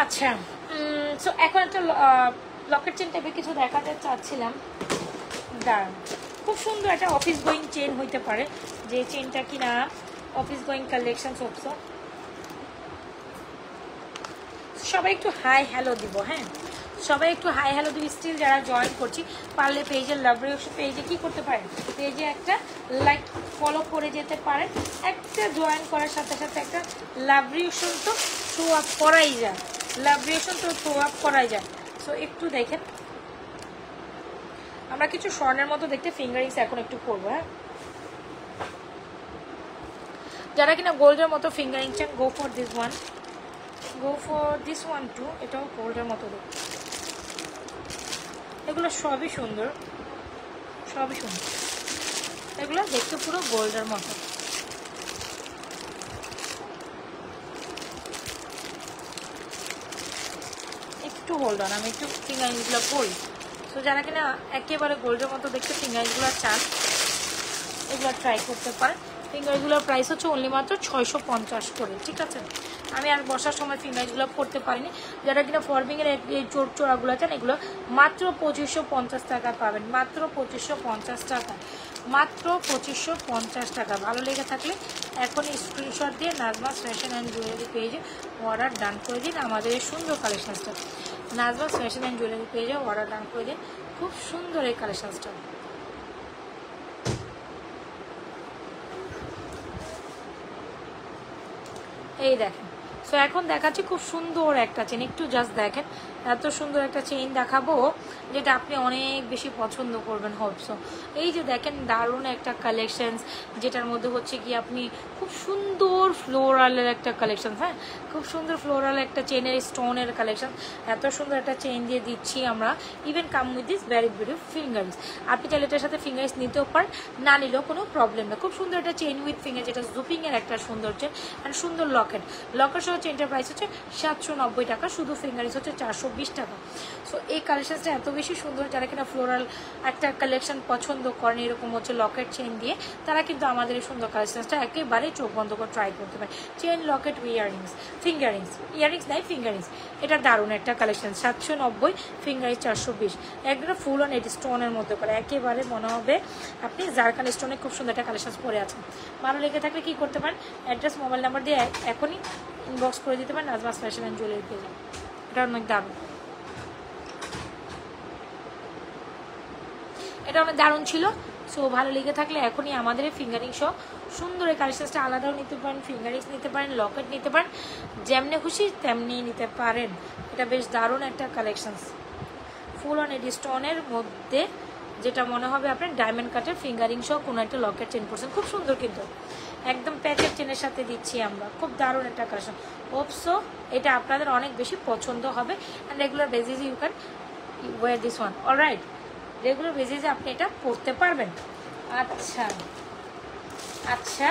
আচ্ছা, সো এখন একটা লকেট চেন টাইপের কিছু দেখাতে চাচ্ছিলাম। দাঁড়ান, খুব সুন্দর একটা অফিস গোয়িং চেন হইতে পারে, যে চেনটা কিনা অফিস গোয়িং কালেকশন সবসো। সবাই একটু হাই হ্যালো দিব, হ্যাঁ সবাই একটু হাই হ্যালো দিব। স্টিল যারা জয়েন করছি পারলে পেজের লাভ রিঅ্যাকশন পেজে কি করতে পারেন, পেজে একটা লাইক ফলো করে যেতে পারেন। একটা জয়েন করার সাথে সাথে একটা লাভ রিঅ্যাকশন তো শো আপ করাই যায়, লাভ রিঅ্যাকশন তো শো আপ করাই যায়। সো একটু দেখেন, আমরা কিছু স্বর্ণের মতো দেখতে ফিঙ্গারিংস এখন একটু করবো। হ্যাঁ, যারা কিনা গোল্ডের মতো ফিঙ্গারিং চান, go for this one, go for this one too. এটাও গোল্ডের মতো দেখতে, এগুলো সবই সুন্দর, সবই সুন্দর, এগুলো দেখতে পুরো গোল্ডের মতো। একটু হোল্ড অন, আমি একটু ফিঙ্গারিংসগুলো করি। তো যারা কিনা একেবারে গোল্ডের মতো দেখতে ফিঙ্গারিংসগুলো চান, এগুলো ট্রাই করতে পারেন। ফিঙ্গারগুলোর প্রাইস হচ্ছে অনলি মাত্র 650 করে, ঠিক আছে। আমি আর বসার সময় ফিঙ্গারগুলো করতে পারিনি। যারা কিনা ফর্মিংয়ের এই চোরাগুলো চান, এগুলো মাত্র 2550 টাকা পাবেন, মাত্র 2550 টাকা, মাত্র 2550 টাকা। ভালো লেগে থাকলে এখনই স্ক্রিনশট দিয়ে নাজমাস ফ্যাশন অ্যান্ড জুয়েলারি পেজে অর্ডার ডান করে দিন আমাদের এই সুন্দর কালেকশনসটা। নাজমাস ফ্যাশন অ্যান্ড জুয়েলারি পেজে অর্ডার ডান করে দিন, খুব সুন্দর এই কালেকশনসটা। এই দেখেন, সো এখন দেখাচ্ছি খুব সুন্দর একটা চেন, একটু জাস্ট দেখেন, এত সুন্দর একটা চেইন দেখাবো যেটা আপনি অনেক বেশি পছন্দ করবেন হোপসো। এই যে দেখেন দারুণ একটা কালেকশনস, যেটার মধ্যে হচ্ছে কি আপনি খুব সুন্দর ফ্লোরালের একটা কালেকশন, হ্যাঁ খুব সুন্দর ফ্লোরাল একটা চেনের স্টোনের কালেকশন। এত সুন্দর একটা চেইন দিয়ে দিচ্ছি আমরা, even come with this very beautiful fingerings. আপনি চাইলে এটার সাথে ফিঙ্গারিংস নিতেও পারেন, না নিলেও কোনো প্রবলেম না। খুব সুন্দর একটা চেইন উইথ ফিঙ্গার, যেটা জুপিংয়ের একটা সুন্দর চেন অ্যান্ড সুন্দর লকেট। লকেট সহ চেনটার প্রাইস হচ্ছে 790 টাকা, শুধু ফিঙ্গারিংস হচ্ছে 420 টাকা। সো এই কালেকশনসটা এত বেশি সুন্দর, যারা কিনা ফ্লোরাল একটা কালেকশন পছন্দ করেন এরকম হচ্ছে লকেট চেন দিয়ে, তারা কিন্তু আমাদের এই সুন্দর কালেকশনসটা একেবারে চোখ বন্ধ করে ট্রাই করতে পারে। Chain, Locket, earrings, fingerings, earrings নাই ফিঙ্গারিংস, এটা দারুণ একটা কালেকশন। 790, ফিঙ্গারিংস 420, একদম ফুল অন এটি স্টোনের মধ্যে করে, একেবারে মনে হবে আপনি জারকান স্টোনে খুব সুন্দর একটা কালেকশন পরে আছেন। ভালো লেগে থাকলে কি করতে পারেন, অ্যাড্রেস, মোবাইল নাম্বার দিয়ে এখনই ইনবক্স করে দিতে পারেন নাজমাস ফ্যাশন অ্যান্ড জুয়েলারি পেজে। এটা অনেক দারুণ, এটা অনেক দারুণ ছিল। সো ভালো লেগে থাকলে এখনই আমাদের ফিঙ্গারিং সহ সুন্দর এই কালেকশনসটা আলাদাও নিতে পারেন, ফিঙ্গারিংস নিতে পারেন, লকেট নিতে পারেন, যেমনি খুশি তেমনি নিতে পারেন। এটা বেশ দারুণ একটা কালেকশনস, ফুল অন এডি স্টোনের মধ্যে, যেটা মনে হবে আপনার ডায়মন্ড কাটের ফিঙ্গারিং সহ কোনো একটা লকেট 10%, খুব সুন্দর কিন্তু একদম প্যাকেট চেনের সাথে দিচ্ছি আমরা, খুব দারুণ একটা কালেকশন। হোপসো এটা আপনাদের অনেক বেশি পছন্দ হবে and regular basis you can wear this one, alright, regular বেসিসে আপনি এটা পড়তে পারবেন। আচ্ছা আচ্ছা,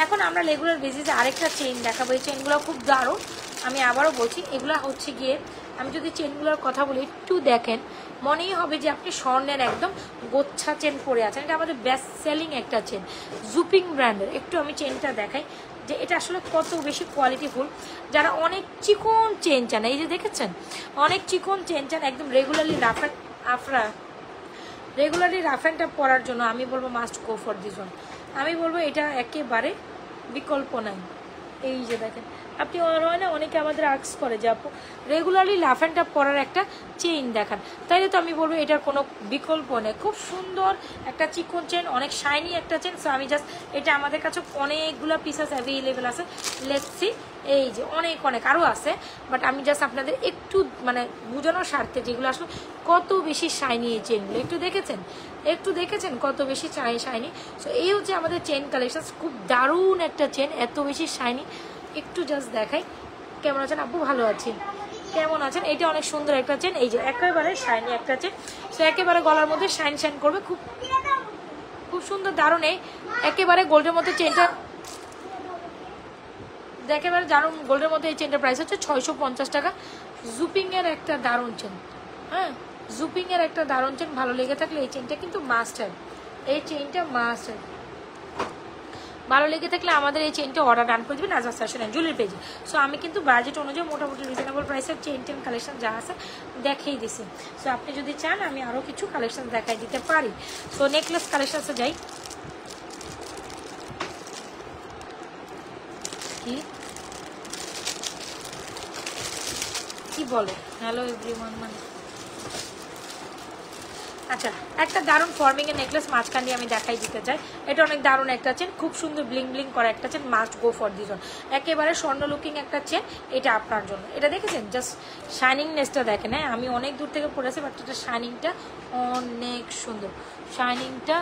এখন আমরা রেগুলার বেসিসে আরেকটা চেইন দেখাবো। এই চেইনগুলো খুব দারুণ, আমি আবারও বলছি, এগুলো হচ্ছে গিয়ে আমি যদি চেনগুলোর কথা বলি একটু দেখেন, মনেই হবে যে আপনি স্বর্ণের একদম গোচ্ছা চেন পরে আছেন। এটা আমাদের বেস্ট সেলিং একটা চেন, জুপিং ব্র্যান্ডের। একটু আমি চেনটা দেখাই যে এটা আসলে কত বেশি কোয়ালিটিফুল। যারা অনেক চিকন চেন চান, এই যে দেখেছেন অনেক চিকন চেন চান, একদম রেগুলারলি রাফ অ্যান্ড টাফ পরার জন্য আমি বলবো must go for this one. আমি বলবো এটা একেবারে বিকল্প নাই। এই যে দেখেন, আপনি হয় না অনেকে আমাদের আক্স করে যে আপু রেগুলারলি লাফ অ্যান্ড টাপ পরার একটা চেইন দেখান, তাইলে তো আমি বলবো এটার কোনো বিকল্প নেই। খুব সুন্দর একটা চিকন চেন, অনেক শাইনি একটা চেন। সো আমি জাস্ট এটা আমাদের কাছে অনেকগুলো পিসেস অ্যাভেলেবেল আছে, লেটস সি। এই যে অনেক অনেক আরও আছে, বাট আমি জাস্ট আপনাদের একটু মানে বোঝানোর স্বার্থে যেগুলো আসলে কত বেশি শাইনি এই চেনগুলো একটু দেখেছেন কত বেশি শাইনি। সো এই হচ্ছে আমাদের চেন কালেকশন, খুব দারুণ একটা চেন, এত বেশি শাইনি। একটু জাস্ট দেখাই, কেমন আছেন আপু? ভালো আছি, কেমন আছেন? এটা অনেক সুন্দর একটা চেন, এই যে একেবারে শাইনি একটা চেন। সো একেবারে গলার মধ্যে শাইন শাইন করবে, খুব খুব সুন্দর দারুণ। এই একেবারে গোল্ডের মধ্যে চেনটা, একেবারে দারুণ গোল্ডের মধ্যে এই চেনটার প্রাইস হচ্ছে 650 টাকা। জুপিংয়ের একটা দারুণ চেন, হ্যাঁ জুপিংয়ের একটা দারুণ চেন। ভালো লেগে থাকলে এই চেনটা কিন্তু মাস্ট হ্যাভ, এই চেনটা মাস্ট হ্যাভ। ভালো লেগে থাকলে আমাদের এই চেনটা অর্ডার ডান করে দেবেন নাজমাস ফ্যাশন অ্যান্ড জুয়েলারি পেজে। সো আমি কিন্তু বাজেট অনুযায়ী মোটামুটি রিজনেবল প্রাইসের চেন কালেকশন যা আছে দেখিয়ে দিছি। সো আপনি যদি চান আমি আরও কিছু কালেকশন দেখাই দিতে পারি। সো নেকলেস কালেকশনসে যাই। কি বলে হ্যালো এভরিওয়ান মানে, আচ্ছা একটা দারুণ ফর্মিং এর নেকলেস মাঝখান দিয়ে আমি দেখাই দিতে চাই। এটা অনেক দারুণ একটা চেন, খুব সুন্দর ব্লিং ব্লিং করা একটা chain, must go for this one. একেবারে স্বর্ণ লুকিং একটা চেন, এটা আপনার জন্য। এটা দেখেছেন জাস্ট শাইনিংনেসটা দেখেন, হ্যাঁ আমি অনেক দূর থেকে পড়েছি, বাট এটা শাইনিংটা অনেক সুন্দর, শাইনিংটা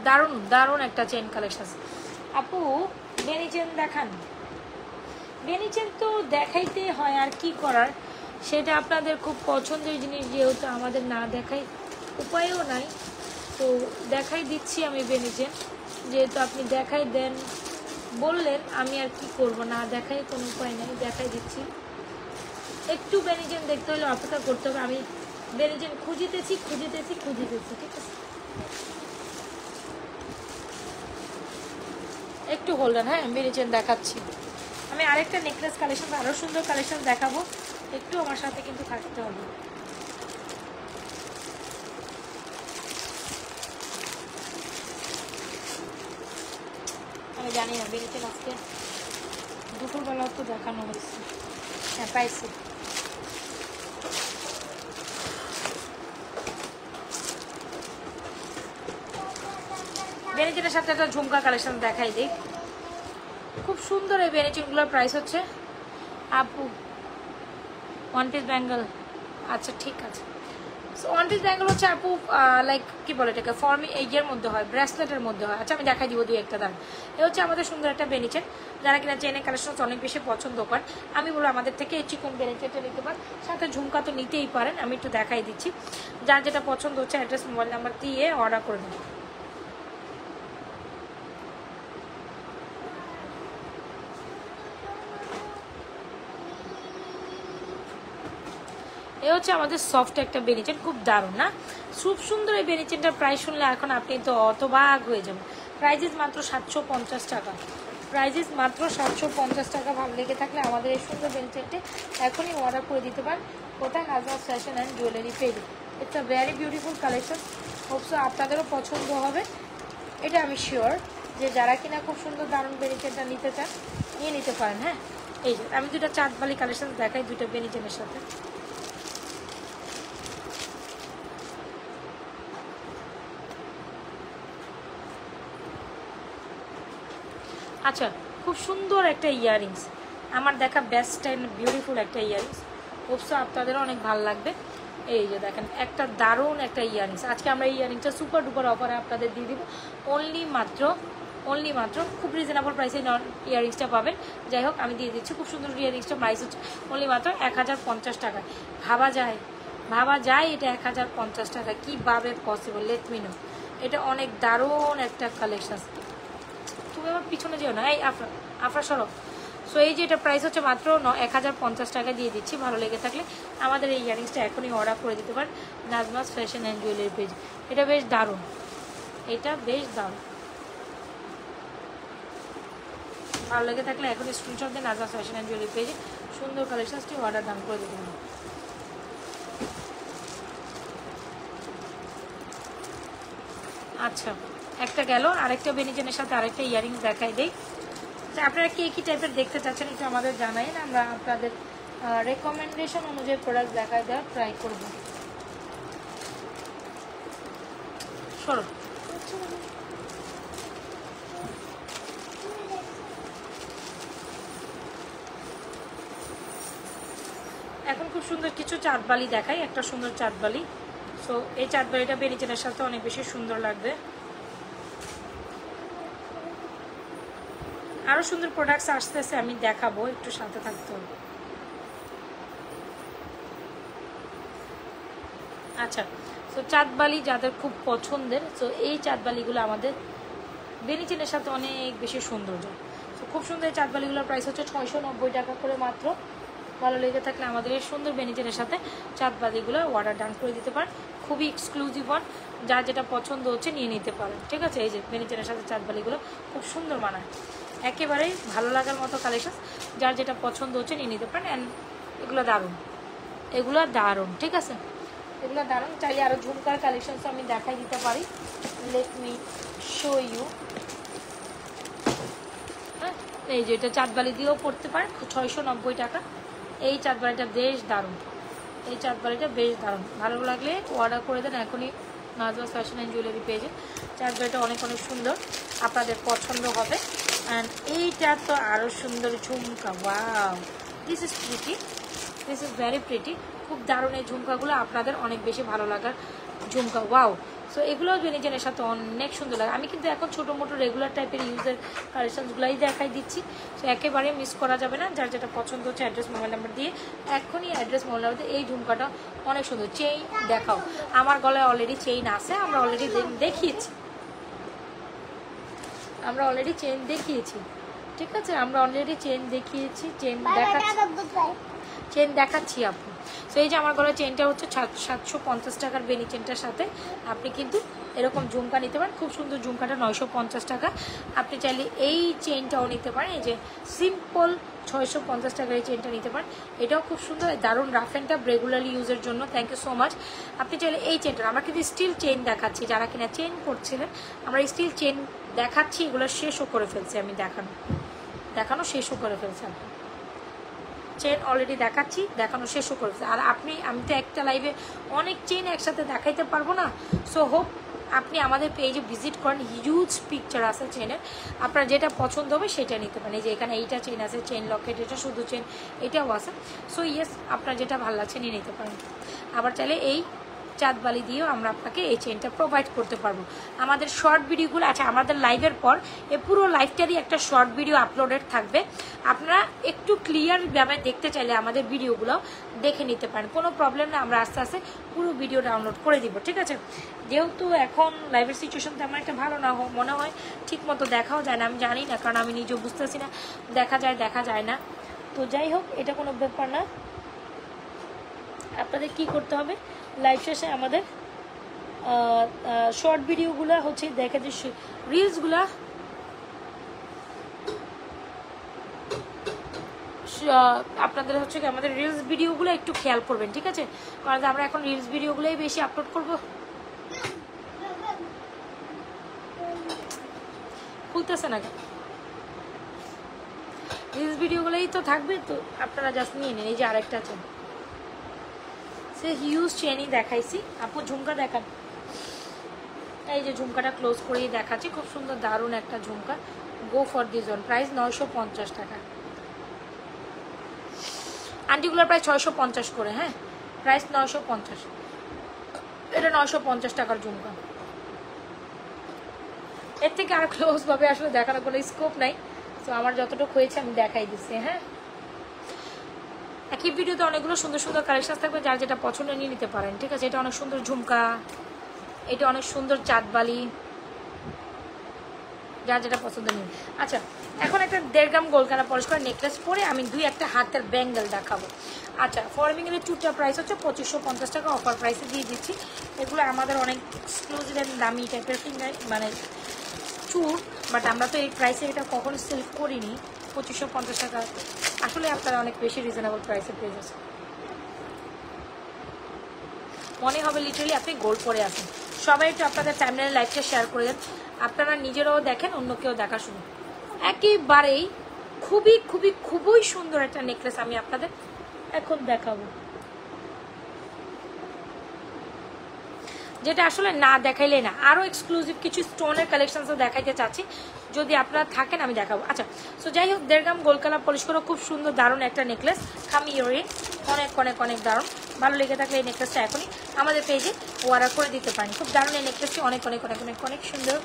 দারুণ দারুণ একটা চেন কালেকশন। আপু বেনি চেন দেখান। বেনি চেন তো দেখাইতে হয়, আর কি করার, সেটা আপনাদের খুব পছন্দের জিনিস, যেহেতু আমাদের না দেখাই উপায়ও নাই, তো দেখাই দিচ্ছি আমি বেনি চেন, যেহেতু আপনি দেখাই দেন বললেন, আমি আর কি করব, না দেখাই কোনো উপায় নেই, দেখাই দিচ্ছি। একটু বেনি চেন দেখতে হলে অপেক্ষা করতে হবে, আমি বেনি চেন খুঁজিতেছি, ঠিক আছে একটু হোল্ডেন, হ্যাঁ বেনি চেন দেখাচ্ছি। আমি আরেকটা নেকলেস কালেকশন, আরও সুন্দর কালেকশন দেখাবো, একটু আমার সাথে কিন্তু থাকতে হবে। আমি জানি না বেনি চেন আজকে দুপুরবেলাও তো দেখানো হয়েছে, হ্যাঁ পাইছি। বেনি চেনের সাথে একটা ঝুমকা কালেকশন দেখাই দিই, খুব সুন্দর। এই বেনি চেনগুলোর প্রাইস হচ্ছে আপু ওয়ান পিস ব্যাঙ্গল, আচ্ছা ঠিক আছে। সো ওয়ান পিস ব্যাঙ্গল হচ্ছে আপু লাইক কি বলে এটাকে, ফর্মি ইয়ের মধ্যে হয়, ব্রেসলেটের মধ্যে হয়। আচ্ছা আমি দেখাই দিব দুই একটা দাম। এ হচ্ছে আমাদের সুন্দর একটা বেনি চেন, যারা কিনা চেনের কালেকশন অনেক বেশি পছন্দ করেন, আমি বলবো আমাদের থেকে এই চিকন বেনি চেনটা নিতে পারেন, সাথে ঝুমকা তো নিতেই পারেন। আমি একটু দেখাই দিচ্ছি, যার যেটা পছন্দ হচ্ছে অ্যাড্রেস মোবাইল নাম্বার দিয়ে অর্ডার করে দেবেন। এ হচ্ছে আমাদের সফট একটা বেনি চেন, খুব দারুণ না, খুব সুন্দর। এই বেনি চেনটার প্রাইস শুনলে এখন আপনি তো অতবাক হয়ে যাবেন। প্রাইজেস মাত্র 750 টাকা, প্রাইজেস মাত্র 750 টাকা। ভালো লেগে থাকলে আমাদের এই সুন্দর বেনি চেনটি এখনই অর্ডার করে দিতে পারেন। কোথায়? নাজমাস ফ্যাশন অ্যান্ড জুয়েলারি পেজে। It's a very beautiful collection, hope so আপনাদেরও পছন্দ হবে, এটা আমি শিওর। যে যারা কিনা খুব সুন্দর দারুণ বেনি চেনটা নিতে চান নিয়ে নিতে পারেন। হ্যাঁ এই যে আমি দুটা চাঁদবালি কালেকশন দেখাই, দুটো বেনি চেনের সাথে। আচ্ছা খুব সুন্দর একটা ইয়াররিংস, আমার দেখা বেস্ট অ্যান্ড বিউটিফুল একটা ইয়াররিংস, অবশ্য আপনাদেরও অনেক ভালো লাগবে। এই যে দেখেন একটা দারুণ একটা ইয়াররিংস, আজকে আমরা এই ইয়াররিংসটা সুপার ডুপার অফারে আপনাদের দিয়ে দিব, অনলি মাত্র খুব রিজনেবল প্রাইসে ইয়াররিংসটা পাবেন। যাই হোক আমি দিয়ে দিচ্ছি, খুব সুন্দর ইয়াররিংসটা প্রাইস হচ্ছে অনলি মাত্র 1050 টাকায়। ভাবা যায় এটা 1050 টাকা কীভাবে পসিবল, লেট মি নো। এটা অনেক দারুণ একটা কালেকশন। তুমি আমার পিছনে যেও না, এই আফরা সরব। সো এই যে এটা প্রাইস হচ্ছে মাত্র 1050 টাকা দিয়ে দিচ্ছি। ভালো লেগে থাকলে আমাদের এই ইয়াররিংসটা এখনই অর্ডার করে দিতে পারেন Nazma's fashion and jewellery page. এটা বেশ দারুণ, ভালো লেগে থাকলে এখনই স্ক্রিনশট দিয়ে নাজমাস ফ্যাশন অ্যান্ড জুয়েলারি পেজে সুন্দর কালেকশনসটি অর্ডার ডান করে দিতে পারেন। আচ্ছা, একটা গেল, আরেকটা বেনিচেনের সাথে আরেকটা ইয়ারিংস দেখাই দেই। আপনারা কি টাইপের দেখতে চাচ্ছেন একটু আমাদের জানাইন, আমরা আপনাদের রেকমেন্ডেশন অনুযায়ী প্রোডাক্ট দেখাই দেওয়ার ট্রাই করবো। সরো, এখন খুব সুন্দর কিছু চাঁদবালি দেখাই, একটা সুন্দর চাঁদবালি। সো এই চাঁদবালিটা বেনিচেনের সাথে অনেক বেশি সুন্দর লাগবে। আরো সুন্দর প্রোডাক্টস আসতেছে, আমি দেখাবো, একটু সাথে থাকতে হবে। আচ্ছা, সো চাঁদবালি যাদের খুব পছন্দের, সো এই চাঁদবালিগুলো আমাদের বেনিচেনের সাথে অনেক বেশি সৌন্দর্য। সো খুব সুন্দর এই চাঁদবালিগুলোর প্রাইস হচ্ছে 690 টাকা করে মাত্র। ভালো লেগে থাকলে আমাদের এই সুন্দর বেনিচেনের সাথে চাঁদবালিগুলো অর্ডার ডান করে দিতে পারেন। খুবই এক্সক্লুসিভ ওয়ান, যার যেটা পছন্দ হচ্ছে নিয়ে নিতে পারেন। ঠিক আছে, এই যে বেনিচেনের সাথে চাঁদবালিগুলো খুব সুন্দর মানায়, একেবারেই ভালো লাগার মতো কালেকশন, যার যেটা পছন্দ হচ্ছে নিয়ে নিতে পারেন। অ্যান্ড এগুলো দারুণ, এগুলো দারুণ। ঠিক আছে, এগুলো দারুণ। চাইলে আরও ঝুমকার কালেকশনস আমি দেখাই দিতে পারি। Let me show you. হ্যাঁ, এই যে এটা চাঁদবালি দিয়েও পড়তে পারেন, 690 টাকা। এই চাঁদবালিটা বেশ দারুণ, এই চাঁদবালিটা বেশ দারুণ। ভালো লাগলে অর্ডার করে দেন এখনই নাজওয়া ফ্যাশন অ্যান্ড জুয়েলারি পেজে। চাঁদবালিটা অনেক অনেক সুন্দর, আপনাদের পছন্দ হবে। অ্যান্ড এইটা তো আরও সুন্দর jhumka, wow, this is pretty, this is very pretty. খুব দারুণ এই ঝুমকাগুলো, আপনাদের অনেক বেশি ভালো লাগার ঝুমকা, ওয়াও। সো এগুলোও বেনিচেনের সাথে অনেক সুন্দর লাগে। আমি কিন্তু এখন ছোটো মোটো রেগুলার টাইপের ইউজের কালেকশনসগুলোই দেখাই দিচ্ছি। সো একেবারে মিস করা যাবে না, যার যেটা পছন্দ হচ্ছে অ্যাড্রেস মোবাইল নাম্বার দিয়ে এখনই অ্যাড্রেস মোবাইল নাম্বার দিয়ে। এই ঝুমকাটা অনেক সুন্দর, চেইন দেখাও। আমার গলায় অলরেডি চেইন আছে, আমরা অলরেডি দেখিয়েছি, আমরা অলরেডি চেইন দেখিয়েছি। ঠিক আছে, আমরা অলরেডি চেইন দেখিয়েছি, চেইন দেখাচ্ছি আপু। সো এই যে আমার গলার চেনটা হচ্ছে 750 টাকার বেনি চেনটার সাথে আপনি কিন্তু এরকম ঝুমকা নিতে পারেন। খুব সুন্দর ঝুমকাটা 950 টাকা। আপনি চাইলে এই চেনটাও নিতে পারেন, এই যে সিম্পল 650 টাকার এই চেনটা নিতে পারেন। এটাও খুব সুন্দর, দারুণ রাফ অ্যান্ড টাফ রেগুলারলি ইউজের জন্য। Thank you so much. আপনি চাইলে এই চেনটা, আমরা কিন্তু স্টিল চেন দেখাচ্ছি, যারা কিনা চেন করছিলেন আমরা স্টিল চেন দেখাচ্ছি, এগুলো শেষও করে ফেলছি, আমি দেখানো শেষও করে ফেলছি। আপনি চেন অলরেডি দেখাচ্ছি, দেখানো শেষও করেছে। আর আমি তো একটা লাইভে অনেক চেন একসাথে দেখাইতে পারবো না। সো হোপ আপনি আমাদের পেজে ভিজিট করেন, হিউজ পিকচার আছে চেনের, আপনার যেটা পছন্দ হবে সেটা নিতে পারেন। এই যে এখানে এইটা চেন আছে, চেন লকেট, এটা শুধু চেন, এটাও আছে। সো ইয়েস, আপনার যেটা ভালো লাগছে নিয়ে নিতে পারেন। আবার চাইলে এই চাঁদবালি দিয়েও আমরা আপনাকে এই চেনটা প্রোভাইড করতে পারবো। আমাদের শর্ট ভিডিওগুলো, আচ্ছা আমাদের লাইভের পর এই পুরো লাইভটারই একটা শর্ট ভিডিও আপলোডেড থাকবে, আপনারা একটু ক্লিয়ারভাবে দেখতে চাইলে আমাদের ভিডিওগুলো দেখে নিতে পারেন, কোনো প্রবলেম না। আমরা আস্তে আস্তে পুরো ভিডিও ডাউনলোড করে দিব। ঠিক আছে, যেহেতু এখন লাইভের সিচুয়েশন তেমন একটা ভালো না মনে হয়, ঠিক মতো দেখাও যায় না, আমি জানি না, কারণ আমি নিজেও বুঝতেছি না, দেখা যায় না। তো যাই হোক, এটা কোনো ব্যাপার না। আপনাদের কি করতে হবে, লাইভ শেষে আমাদের শর্ট ভিডিওগুলো হচ্ছে দেখে, যে রিলসগুলা আপনাদের হচ্ছে কি আমাদের রিলস ভিডিওগুলো একটু খেয়াল করবেন। ঠিক আছে, কারণ আমরা এখন রিলস ভিডিওগুলোই বেশি আপলোড করব। খুলতেছে না কেন, রিলস ভিডিওগুলোই তো থাকবে, তো আপনারা জাস্ট নিয়ে নিন। এই যে আরেকটা আছে, সে হিউজ চেনই দেখাইছি। আপু ঝুমকা দেখান, এই যে ঝুমকাটা ক্লোজ করেই দেখাচ্ছি, খুব সুন্দর দারুণ একটা jhumka. Go for this one, price 950 টাকা। আন্টিগুলোর প্রায় 650 করে, হ্যাঁ প্রাইস 950। এটা 950 টাকার ঝুমকা। এর থেকে আর ক্লোজভাবে আসলে দেখানোর কোনো স্কোপ নাই, তো আমার যতটুকু হয়েছে আমি দেখাই দিচ্ছি। হ্যাঁ, একই ভিডিওতে অনেকগুলো সুন্দর সুন্দর কালেকশন থাকবে, যার যেটা পছন্দ নিয়ে নিতে পারেন। ঠিক আছে, এটা অনেক সুন্দর ঝুমকা, এটা অনেক সুন্দর চাঁদবালি, যার যেটা পছন্দ নিন। আচ্ছা, এখন একটা 1.5 গ্রাম গোলকানা পলিশ করে নেকলেস পরে আমি একটা হাতের ব্যাঙ্গেল দেখাবো। আচ্ছা, ফরমিংয়ের চুটটার প্রাইস হচ্ছে 2550 টাকা, অফার প্রাইসে দিয়ে দিচ্ছি। এগুলো আমাদের অনেক এক্সক্লুসিভ অ্যান্ড দামি টাইপের ফিঙ্গার মানে চুর, বাট আমরা তো এই প্রাইসে এটা কখনো সেল করিনি। 2550 টাকা আসলে আপনারা অনেক বেশি রিজনেবল প্রাইসে পেয়ে যাচ্ছে, মনে হবে লিটারালি আপনি গোল্ড পরে আসেন। সবাই একটু আপনাদের টাইমলাইনে লাইভটা শেয়ার করে দেন, আপনারা নিজেরাও দেখেন, অন্য কেউ দেখা শুরু। একেবারেই খুবই খুবই খুবই সুন্দর একটা নেকলেস আমি আপনাদের এখন দেখাবো, যেটা আসলে না দেখাইলে না। আরও এক্সক্লুসিভ কিছু স্টোনের কালেকশনসও দেখাইতে চাচ্ছি, যদি আপনারা থাকেন আমি দেখাবো। আচ্ছা, সো যাই হোক, 1.5 গ্রাম গোল্ড কালার পলিশ করা খুব সুন্দর দারুণ একটা নেকলেস, খামি ইয়ারিং, অনেক অনেক অনেক দারুণ। ভালো লেগে থাকলে এই নেকলেসটা এখনই আমাদের পেজে অর্ডার করে দিতে পারেন। খুব দারুণ এই নেকলেসটি, অনেক অনেক অনেক অনেক অনেক সুন্দর।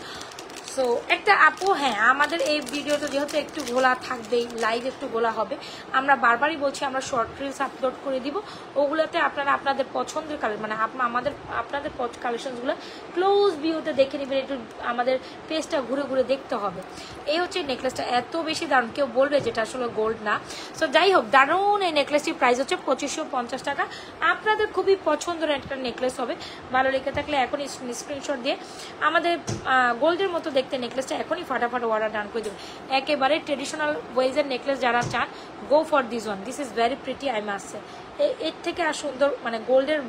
সো একটা আপু, হ্যাঁ আমাদের এই ভিডিওটা যেহেতু একটু গোলা থাকবেই, লাইভ একটু গোলা হবে, আমরা বারবারই বলছি আমরা শর্ট রিলস আপলোড করে দিব, ওগুলোতে আপনারা আপনাদের পছন্দের কালেকশন মানে আপনাদের কালেকশনসগুলো ক্লোজ ভিউতে দেখে নেবেন, একটু আমাদের পেজটা ঘুরে ঘুরে দেখতে হবে। এই হচ্ছে নেকলেসটা, এত বেশি দারুণ, কেউ বলবে যেটা আসলে গোল্ড না। সো যাই হোক, দারুণ এই নেকলেসটির প্রাইস হচ্ছে 2550 টাকা। আপনাদের খুবই পছন্দের একটা নেকলেস হবে, ভালো লেগে থাকলে এখনই স্ক্রিনশট দিয়ে আমাদের গোল্ডের মতো দেখতে নেকলেসটা এখনই ফাটাফাট অর্ডার ডান করে দেবেন। একেবারে ট্রেডিশনাল ওয়েজের নেকলেস যারা চান, go for this one, this is very pretty. I must say, এর থেকে আর সুন্দর মানে গোল্ডের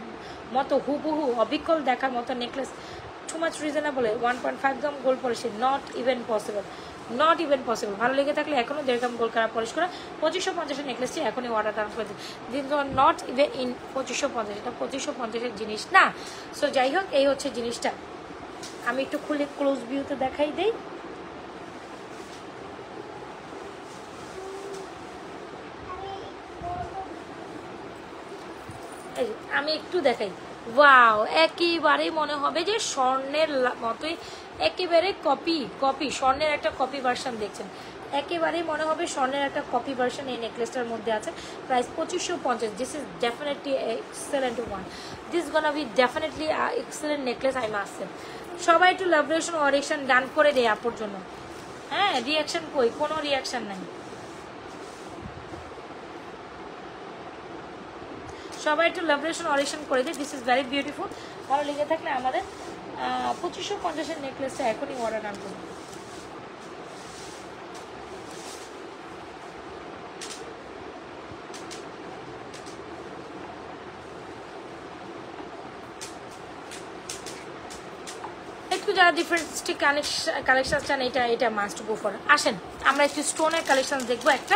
মতো হুবহু অবিকল দেখার মতো necklace, too much reasonable. 1.5 gram gold polish, not even possible, not even possible. ভালো লেগে থাকলে এখনও 1.5 গ্রাম গোল্ড কালার পলিশ করা 2550 নেকলেসটি এখনই অর্ডার ডান করে দিন। দিন নট ইভেন ইন 2550, এটা 2550 জিনিস না। সো যাই হোক, এই হচ্ছে জিনিসটা, আমি একটু খুলে ক্লোজ ভিউতে দেখাই দেই। আমি একটু দেখাই, ওয়াও, একেবারে মনে হবে যে স্বর্ণের মতোই, একেবারে কপি স্বর্ণের একটা কপি ভার্সন দেখছেন, একেবারেই মনে হবে স্বর্ণের একটা কপি ভার্সন এই নেকলেসটার মধ্যে আছে। Price 2550। This is definitely excellent one, this gonna be definitely excellent necklace. I must say, সবাই একটু লাভরেশন অরিয়েকশন ডান করে দেয় আপুর জন্য। হ্যাঁ, রিয়াকশন কই, কোনো রিয়াকশন নাই, সবাই একটু লাভরেশন অরিয়েকশন করে দেয়। This is very beautiful. ভালো লেগে থাকলে আমাদের 2550 নেকলেসটা এখনই অর্ডার ডান করুন। একটু যারা ডিফারেন্সিক কালেকশন চান, এটা মাস্ট গো ফর। আসেন আমরা একটু স্টোনের কালেকশন দেখবো, একটা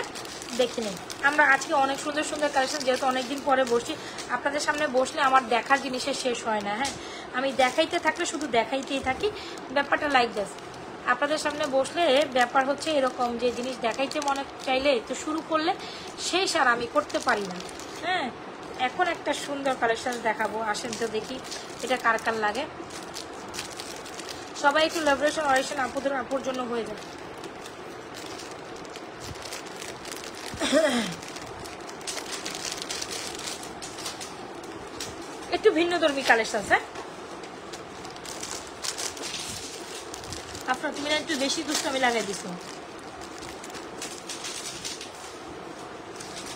দেখে নিই। আমরা আজকে অনেক সুন্দর সুন্দর কালেকশন, যেহেতু অনেকদিন পরে বসছি আপনাদের সামনে, বসলে আমার দেখার জিনিসের শেষ হয় না। হ্যাঁ, আমি দেখাইতে থাকলে শুধু দেখাইতেই থাকি, ব্যাপারটা লাইক দিস। আপনাদের সামনে বসলে ব্যাপার হচ্ছে এরকম, যে জিনিস দেখাইতে মনে চাইলে তো শুরু করলে শেষ আর আমি করতে পারি না। হ্যাঁ, এখন একটা সুন্দর কালেকশন দেখাবো, আসেন তো দেখি এটা কার কার লাগে। সবাই একটু লাভরেশন অরিয়েকশন আপুর জন্য হয়ে যায়। একটু ভিন্ন ধর্মী কালেকশন। হ্যাঁ, আপনার তুমি না একটু বেশি দুষ্টামি লাগাই দিছো,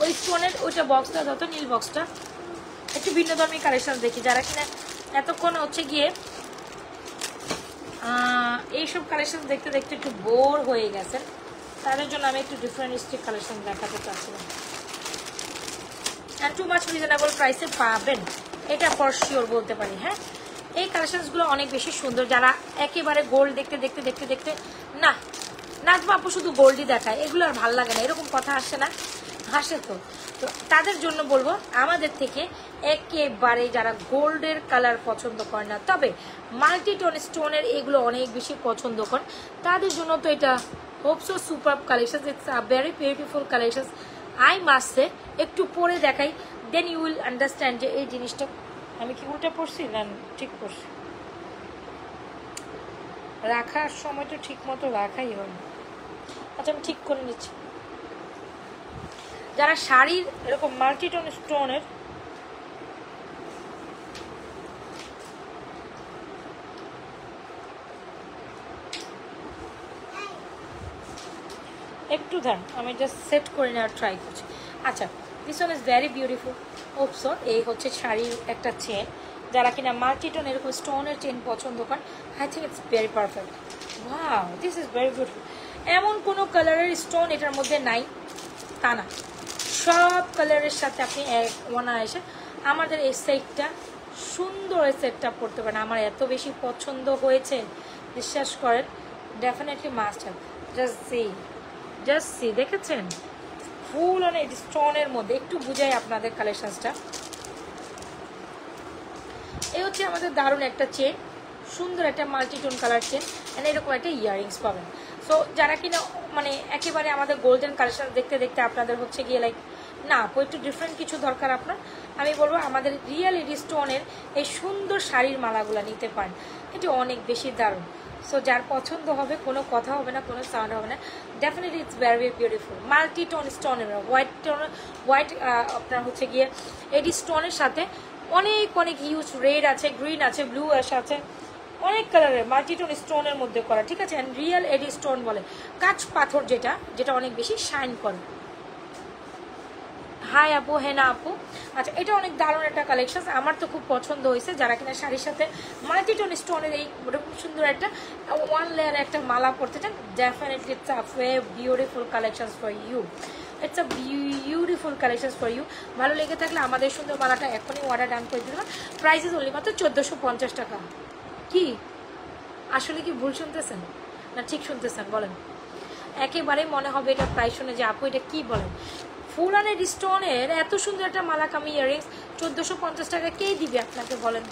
ওই স্টোনের ওইটা বক্সটা যত নীল বক্সটা, একটু ভিন্ন ধর্মী কালেকশন দেখি। যারা কিনা এতক্ষণ হচ্ছে গিয়ে এইসব কালেকশন দেখতে দেখতে একটু বোর হয়ে গেছেন, তাদের জন্য আমি একটু ডিফারেন্টিস্টিক কালেকশন দেখাতে চাচ্ছিলাম। অ্যান্ড টু মাচ রিজনেবল প্রাইসে পাবেন, এটা ফর শিওর বলতে পারি। হ্যাঁ, এই কালেকশনসগুলো অনেক বেশি সুন্দর। যারা একেবারে গোল্ড দেখতে দেখতে দেখতে দেখতে না নাজমা আপু শুধু গোল্ডই দেখায়, এগুলো আর ভালো লাগে না, এরকম কথা আসছে না, হাসে তো তাদের জন্য বলবো আমাদের থেকে একেবারে যারা গোল্ডের কালার পছন্দ করে না, তবে মাল্টিটোন স্টোনের এগুলো অনেক বেশি পছন্দ করেন, তাদের জন্য তো এটা hope so super collection. It's a very beautiful collection. I must say, একটু পরে দেখাই, দেন ইউ উইল আন্ডারস্ট্যান্ড যে এই জিনিসটা আমি কি উল্টা পড়ছি না ঠিক পড়ছি। রাখার সময় তো ঠিক মতো রাখাই হয়। আচ্ছা, আমি ঠিক করে নিচ্ছি। যারা শাড়ির এরকম মাল্টিটোন স্টোনের একটু ধ্যান, আমি জাস্ট সেট করে নেওয়ার ট্রাই করছি। আচ্ছা, this one is very beautiful. ওপসো, এই হচ্ছে শাড়ির একটা চেন, যারা কিনা মাল্টিটোন এরকম স্টোনের চেন পছন্দ করেন, I think it's very perfect. Wow, this is very beautiful. এমন কোনো কালারের স্টোন এটার মধ্যে নাই তা না, সব কালারের সাথে আপনি অনায়াসে আমাদের এই সেটটা সুন্দর সেটটা পড়তে পারেন। আমার এত বেশি পছন্দ হয়েছে, বিশ্বাস করেন, definitely must have. Just see, দেখেছেন ফুল অনেক স্টোনের মধ্যে। একটু বুঝাই আপনাদের কালেকশনসটা। এই হচ্ছে আমাদের দারুণ একটা চেন, সুন্দর একটা মাল্টিটোন কালার চেন, এন্ড এরকম একটা ইয়াররিংস পাবেন। সো যারা কিনা মানে একেবারে আমাদের গোল্ডেন কালেকশন দেখতে দেখতে আপনাদের হচ্ছে গিয়ে লাইক না আপু একটু ডিফারেন্ট কিছু দরকার আপনার, আমি বলবো আমাদের রিয়েল এডি স্টোনের এই সুন্দর শাড়ির মালাগুলো নিতে পারেন। এটি অনেক বেশি দারুণ। সো যার পছন্দ হবে, কোনো কথা হবে না, কোনো সাউন্ড হবে না, ডেফিনেটলি ইটস ভেরি বিউটিফুল। মাল্টিটোন স্টোনের হোয়াইট আপনার হচ্ছে গিয়ে এডি স্টোনের সাথে অনেক অনেক হিউজ রেড আছে, গ্রিন আছে, ব্লু আছে, অনেক কালারের মাল্টিটোন স্টোনের মধ্যে করা, ঠিক আছে। অ্যান্ড রিয়েল এডি স্টোন বলে কাঁচ পাথর, যেটা অনেক বেশি শাইন করে। হাই আপু, হেনা আপু। আচ্ছা, এটা অনেক দারুণ একটা কালেকশন, আমার তো খুব পছন্দ হয়েছে। যারা কিনা শাড়ির সাথে মাল্টিটোন স্টোনের এই সুন্দর একটা ওয়ান লেয়ার একটা মালা পরতে চান, definitely it's a beautiful collection for you. It's a beautiful collection for you. ভালো লেগে থাকলে আমাদের সুন্দর মালাটা এখনই অর্ডার ডান করে দিতে পারেন। প্রাইস ইজ অনলি মাত্র 1450 টাকা। কি আসলে কি ভুল শুনতেছেন না ঠিক শুনতেছেন বলেন? একেবারে মনে হবে এটা প্রাইস শুনে যে আপু এটা কি বলেন। ফুলানের স্টোনের এত সুন্দর একটা মালা কামি ইয়াররিংস 1450 টাকা কে দিবে আপনাকে বলেন?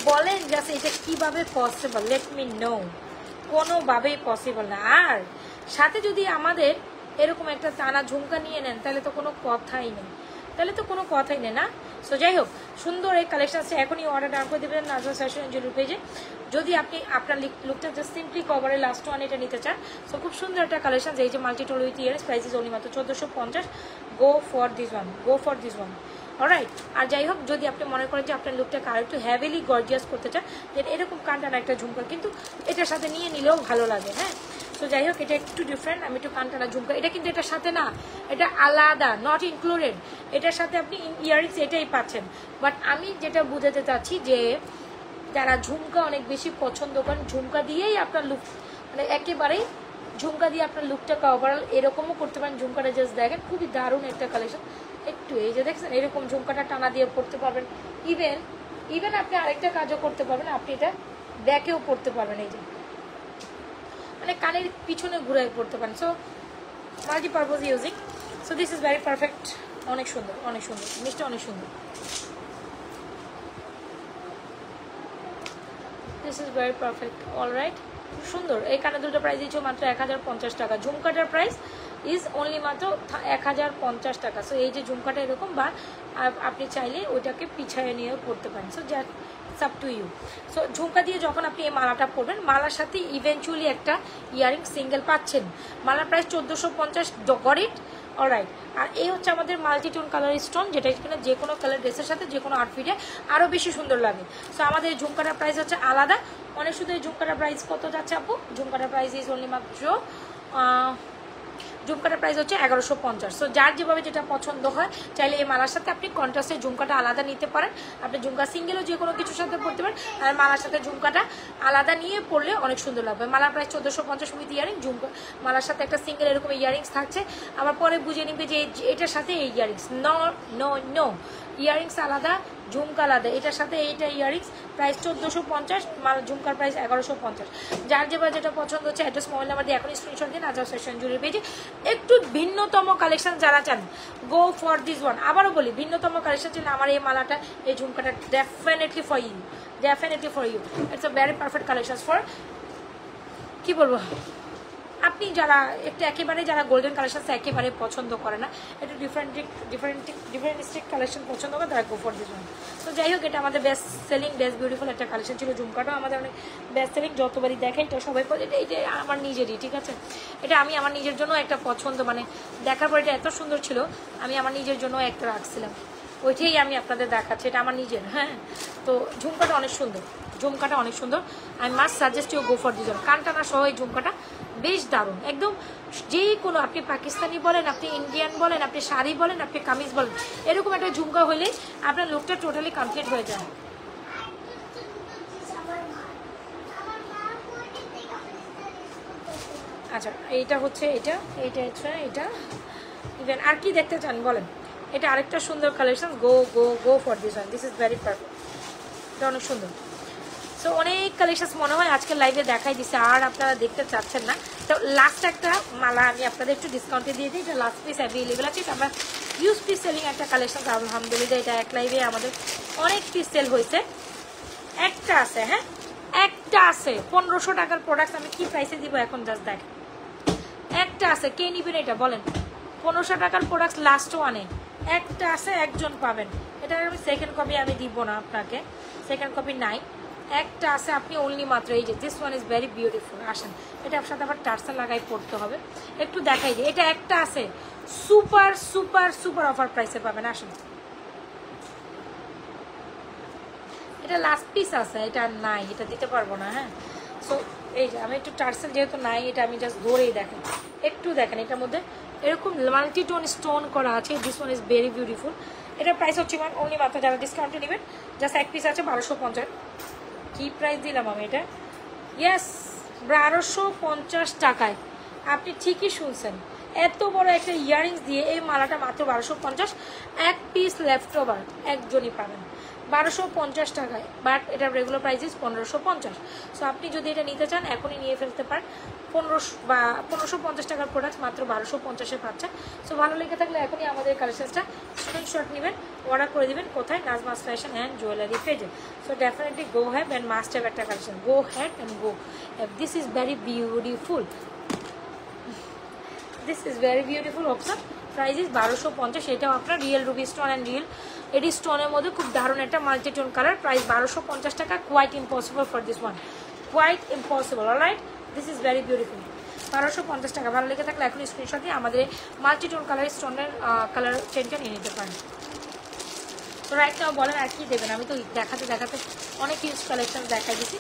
বলেন জাস্ট এটা কিভাবে পসিবল, লেট মি নো। কোনোভাবেই পসিবল না। আর সাথে যদি আমাদের এরকম একটা টানা ঝুমকা নিয়ে নেন তাহলে তো কোনো কথাই নেই, না? সো যাই হোক, সুন্দর এই কালেকশনটা এখনই অর্ডার ডান করে দেবেন নাজমা ফ্যাশন জুয়েলারি পেজে। যদি আপনি আপনার লুকটা জাস্ট সিম্পলি কভারের লাস্ট ওয়ান এটা নিতে চান, সো খুব সুন্দর একটা কালেকশন, এই যে মাল্টিটোল with ears, price is only মাত্র 1450। Go for this one. Alright. আর যাই হোক, যদি আপনি মনে করেন যে আপনার লুকটাকে আরো একটু হ্যাভিলি গর্জিয়াস করতে চান, যে এরকম কানটানা একটা ঝুমকা কিন্তু এটার সাথে নিয়ে নিলেও ভালো লাগে, হ্যাঁ। সো যাই হোক, এটা একটু ডিফারেন্ট। আমি একটু কানটানা ঝুমকা, এটা কিন্তু এটার সাথে না, এটা আলাদা, নট ইনক্লুডেড। এটার সাথে আপনি ইয়াররিংস এটাই পাচ্ছেন। বাট আমি যেটা বুঝাতে চাচ্ছি যে যারা ঝুমকা অনেক বেশি পছন্দ করেন, ঝুমকা দিয়েই আপনার লুক মানে একেবারেই ঝুমকা দিয়ে আপনার লুকটাকে ওভারঅল এরকমও করতে পারেন। ঝুমকাটা জাস্ট দেখেন, খুবই দারুণ একটা কালেকশন। একটু এই যে দেখছেন এরকম ঝুমকাটা টানা দিয়ে পড়তে পারবেন। ইভেন আপনি আরেকটা কাজও করতে পারবেন, আপনি এটা ব্যাকেও পড়তে পারবেন, এই যে মানে কানের পিছনে ঘুরাই পড়তে পারেন। So multipurpose using. So this is very perfect. অনেক সুন্দর, অনেক সুন্দর জিনিসটা, অনেক সুন্দর। This is very perfect. Alright, সুন্দর। এই কানের দুটো প্রাইস দিচ্ছ মাত্র 1050 টাকা। ঝুমকাটার প্রাইস ইজ অনলি মাত্র 1050 টাকা। সো এই যে ঝুমকাটা এরকম, বা আপনি চাইলে ওইটাকে পিছায় নিয়েও পড়তে পারেন। সো যা আপ টু ইউ। সো ঝুমকা দিয়ে যখন আপনি এই মালাটা পরবেন, মালার সাথে ইভেনচুয়ালি একটা ইয়ারিং সিঙ্গেল পাচ্ছেন। মালার প্রাইস 1450 গট ইট। অলরাইট। আর এই হচ্ছে আমাদের মাল্টিটোন কালার স্টোন, যেটা কিনা যে কোনো কালার ড্রেসের সাথে যে কোনো আউটফিটে আরও বেশি সুন্দর লাগে। সো আমাদের ঝুমকাটার প্রাইস হচ্ছে আলাদা অনেক। শুধু এই ঝুমকাটার প্রাইস কত যাচ্ছে আপু? ঝুমকাটার প্রাইস ইজ অনলি মাত্র ঝুমকাটার প্রাইস হচ্ছে 1150। সো যার যেভাবে যেটা পছন্দ হয়, চাইলে এই মালার সাথে আপনি কন্ট্রাস্টের ঝুমকাটা আলাদা নিতে পারেন। আপনি ঝুমকা সিঙ্গেলও যে কোনো কিছুর সাথে পড়তে পারেন, আর মালার সাথে ঝুমকাটা আলাদা নিয়ে পড়লে অনেক সুন্দর লাগবে। মালার প্রাইস 1450 উইথ ইয়ারিং। ঝুমকা মালার সাথে একটা সিঙ্গেল এরকম ইয়ারিংস থাকছে। আবার পরে বুঝে নিবে যে এটার সাথে এই ইয়ারিংস, নো ইয়ারিংস আলাদা, ঝুমকা আলাদা। এটার সাথে এইটা ইয়ারিংস, প্রাইস 1450, ঝুমকার প্রাইস 1150। যার যেভাবে যেটা পছন্দ হচ্ছে অ্যাড্রেস, মোবাইল নাম্বার দিয়ে এখনই স্ক্রিনশট দিন। আজও সেশন জুড়ে পেয়েছি একটু ভিন্নতম কালেকশন যারা চান, গো ফর দিস ওয়ান। আবারও বলি, ভিন্নতম কালেকশন ছিল আমার এই মালাটা, এই ঝুমকাটা definitely for you, it's a very perfect collection for, কি বলবো, আপনি যারা একটু একেবারে যারা গোল্ডেন কালেকশন একেবারে পছন্দ করে না, একটু ডিফারেন্ট কালেকশন পছন্দ করে, তারা গো ফর দিস ওয়ান। তো যাই হোক, এটা আমাদের বেস্ট সেলিং, বেস্ট বিউটিফুল একটা কালেকশন ছিল। ঝুমকাটাও আমাদের অনেক বেস্ট সেলিং, যতবারই দেখে এটা সবাই এটা আমার নিজেরই, ঠিক আছে। এটা আমি আমার নিজের জন্য একটা পছন্দ, মানে দেখার পর এটা এত সুন্দর ছিল, আমি আমার নিজের জন্য একটা রাখছিলাম, ওইটাই আমি আপনাদের দেখাচ্ছি, এটা আমার নিজের। হ্যাঁ, তো ঝুমকাটা অনেক সুন্দর, আমি must suggest you go for this one. কানটানা সহ এই ঝুমকাটা বেশ দারুণ, একদম যে কোনো, আপনি পাকিস্তানি বলেন, আপনি ইন্ডিয়ান বলেন, আপনি শাড়ি বলেন, আপনি কামিজ বলেন, এরকম একটা ঝুমকা হলে আপনার লুকটা টোটালি কমপ্লিট হয়ে যায়। আচ্ছা, এইটা হচ্ছে এটা ইভেন আর কি দেখতে চান বলেন? এটা আরেকটা সুন্দর collection, go for this one. This is very perfect. এটা অনেক সুন্দর। সো অনেক কালেকশন মনে হয় আজকে লাইভে দেখাই দিচ্ছে, আর আপনারা দেখতে চাচ্ছেন না। তো লাস্ট একটা মালা আমি আপনাদের একটু ডিসকাউন্টে দিয়ে দিই, এটা লাস্ট পিস অ্যাভেলেবেল আছে। এটা আমরা ইউজ পিস সেলিং একটা কালেকশন, আলহামদুলিল্লাহ এটা এক লাইভে আমাদের অনেক পিস সেল হয়েছে। একটা আছে, হ্যাঁ একটা আছে 1500 টাকার প্রোডাক্ট, আমি কি প্রাইসে দিব এখন জাস্ট দেখ। একটা আছে, কে নিবেন এটা বলেন? 1500 টাকার প্রোডাক্ট লাস্ট ওয়ানে একটা আছে, একজন পাবেন। এটা আমি সেকেন্ড কপি আমি দিব না আপনাকে, সেকেন্ড কপি নাই, একটা আছে আপনি অনলি মাত্র। এই যে this one is very beautiful. আসেন, এটার সাথে আবার টার্সেল লাগাই পড়তে হবে, একটু দেখাই দিই। এটা একটা আছে, সুপার সুপার সুপার অফার প্রাইসে পাবেন। আসেন, এটা লাস্ট পিস আছে, এটা নাই, এটা দিতে পারবো না। হ্যাঁ, সো এই যে আমি একটু টার্সেল যেহেতু নাই, এটা আমি জাস্ট ধরেই দেখেন, একটু দেখেন। এটার মধ্যে এরকম মাল্টিটোন স্টোন করা আছে। This one is very beautiful. এটার প্রাইস হচ্ছে অনলি মাত্র, যারা ডিসকাউন্টে নেবেন জাস্ট এক পিস আছে 1250। কি প্রাইস দিলাম আমি এটা? ইয়েস, 1250 টাকায়। আপনি ঠিকই শুনছেন, এত বড় একটা ইয়াররিংস দিয়ে এই মালাটা মাত্র 1250। এক পিস লেফট ওভার একজনই পাবেন 1250 টাকায়, বাট এটা রেগুলার প্রাইস ইস 1550। সো আপনি যদি এটা নিতে চান এখনই নিয়ে ফেলতে পারেন। 1550 টাকার প্রোডাক্ট মাত্র 1250-এ পাচ্ছেন। সো ভালো লেগে থাকলে এখনই আমাদের কালেকশনসটা স্ক্রিনশট নেবেন, অর্ডার করে দেবেন। কোথায়? নাজমাস ফ্যাশন অ্যান্ড জুয়েলারি পেজে। So definitely go have and must have একটা collection. Go have and go have. This is very beautiful, this is very beautiful option. Price is 1250। এটাও আপনার real ruby stone and real AD স্টোনের মধ্যে খুব দারুণ একটা মাল্টিটোন colour. Price 1250 টাকা। Quite impossible for this one, quite impossible. Alright, this is very beautiful. 1250 টাকা। ভালো লেগে থাকলে এখন স্ক্রিনশট দিয়ে আমাদের মাল্টিটোন কালার স্টোনের কালার চেঞ্জটা নিয়ে নিতে পারেন। তো রাইট নাও বলেন আর কি দেবেন? আমি তো দেখাতে দেখাতে অনেক ইউজ কালেকশন দেখাই দিচ্ছি।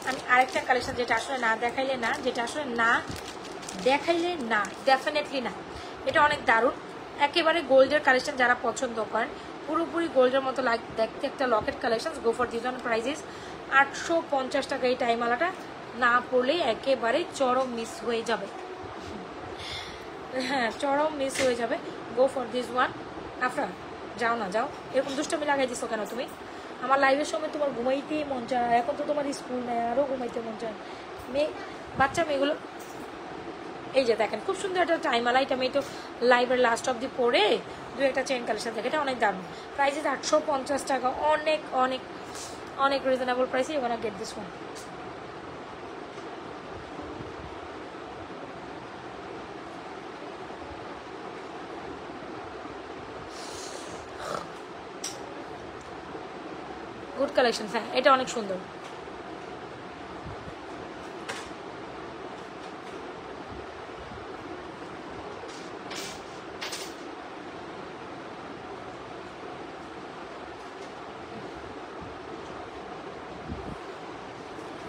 আমি আরেকটা কালেকশন যেটা আসলে না দেখাইলে না, যেটা আসলে না দেখাইলে না, ডেফিনেটলি না, এটা অনেক দারুণ। একেবারে গোল্ডের কালেকশন যারা পছন্দ করেন, পুরোপুরি গোল্ডের মতো দেখতে একটা Locket collection. Go for this one. Price 850 টাকা। এই টাইমালাটা না পড়লেই একেবারে চরম মিস হয়ে যাবে। হ্যাঁ, চরম মিস হয়ে যাবে। গো ফর দিস ওয়ান। আফরা যাও না, যাও, এরকম দুষ্টামি লাগাই দিছো কেন তুমি? আমার লাইভের সময় তোমার ঘুমাইতেই মন চায়, এখন তো তোমার স্কুল নেই, আরও ঘুমাইতে মন চায়। বাচ্চা মেয়েগুলো এই যে দেখেন খুব সুন্দর একটা টাইমালা। এটা আমি একটু লাইভের লাস্ট অব দি পরে দু একটা চেন কালেকশন দেখে, এটা অনেক দারুণ। প্রাইস 850 টাকা। অনেক অনেক অনেক রিজনেবল প্রাইসে you gonna get this one. Good collection. হ্যাঁ, এটা অনেক সুন্দর।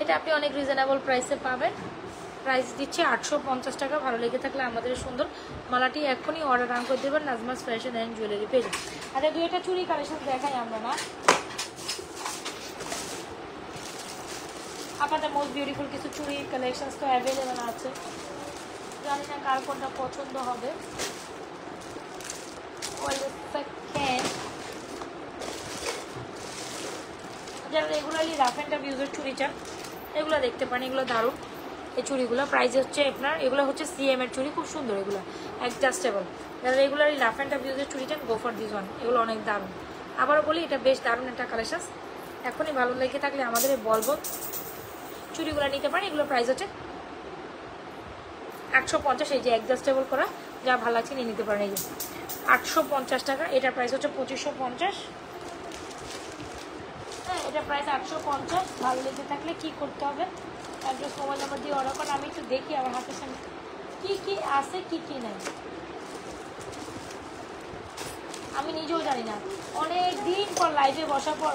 এটা আপনি অনেক রিজনেবল প্রাইসে পাবেন। প্রাইস দিচ্ছে 850 টাকা। ভালো লেগে থাকলে আমাদের সুন্দর মালাটি এখনই অর্ডার ডান করে দেবেন নাজমাস ফ্যাশন অ্যান্ড জুয়েলারি পেজে। আচ্ছা, দু একটা চুড়ি কালেকশন দেখাই আমরা না আপনাদের। মোস্ট বিউটিফুল কিছু চুড়ি কালেকশন তো অ্যাভেলেবেল আছে, জানি না কার কোনটা পছন্দ হবে। যারা রেগুলারলি রাফ অ্যান্ড টাফ ইউজের চুড়ি চান এগুলো দেখতে পারেন, এগুলো দারুণ। এই চুড়িগুলো প্রাইস হচ্ছে আপনার, এগুলো হচ্ছে সিএম এর চুড়ি, খুব সুন্দর, এগুলো অ্যাডজাস্টেবল। যারা রেগুলারলি রাফ অ্যান্ড টাফ ইউজের চুড়ি চান গো ফর দিস ওয়ান। এগুলো অনেক দারুণ। আবারও বলি, এটা বেশ দারুণ একটা কালেকশন। এখনই ভালো লেগে থাকলে আমাদের বলবো চুড়িগুলো নিতে পারেন। এগুলো প্রাইস হচ্ছে 850। এই যে অ্যাডজাস্টেবল করা, যা ভালো লাগছে নিয়ে নিতে পারেন। এই যে 850 টাকা। এটার প্রাইস হচ্ছে 2550। হ্যাঁ, এটা প্রাইস 850। ভালো লেগে থাকলে কি করতে হবে? অ্যাড্রেস, মোবাইল নাম্বার দিয়ে অর্ডার করেন। আমি একটু দেখি আমার হাতের সামনে কী কী আছে কী কী নেই, আমি নিজেও জানি না। অনেক দিন পর লাইভে বসার পর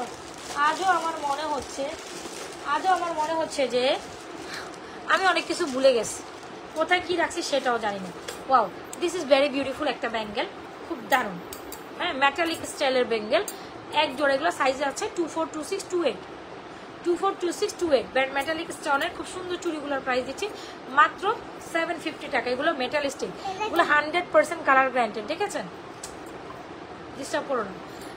আজও আমার মনে হচ্ছে যে আমি অনেক কিছু ভুলে গেছি, কোথায় কী রাখছি সেটাও জানি না। Wow, this is very beautiful একটা ব্যাঙ্গেল, খুব দারুণ। হ্যাঁ, মেটালিক স্টাইলের ব্যাঙ্গেল। এক জোড়া, এগুলো সাইজে আছে 2426 28 2426 28 ব্যান্ড মেটালিক স্টোনের খুব সুন্দর চুড়িগুলোর প্রাইস দিচ্ছি মাত্র 750 টাকা। এগুলো মেটাল স্টিল, এগুলো 100% কালার গ্যারান্টেড, ঠিক আছে? ডিস্টার্ব করো না।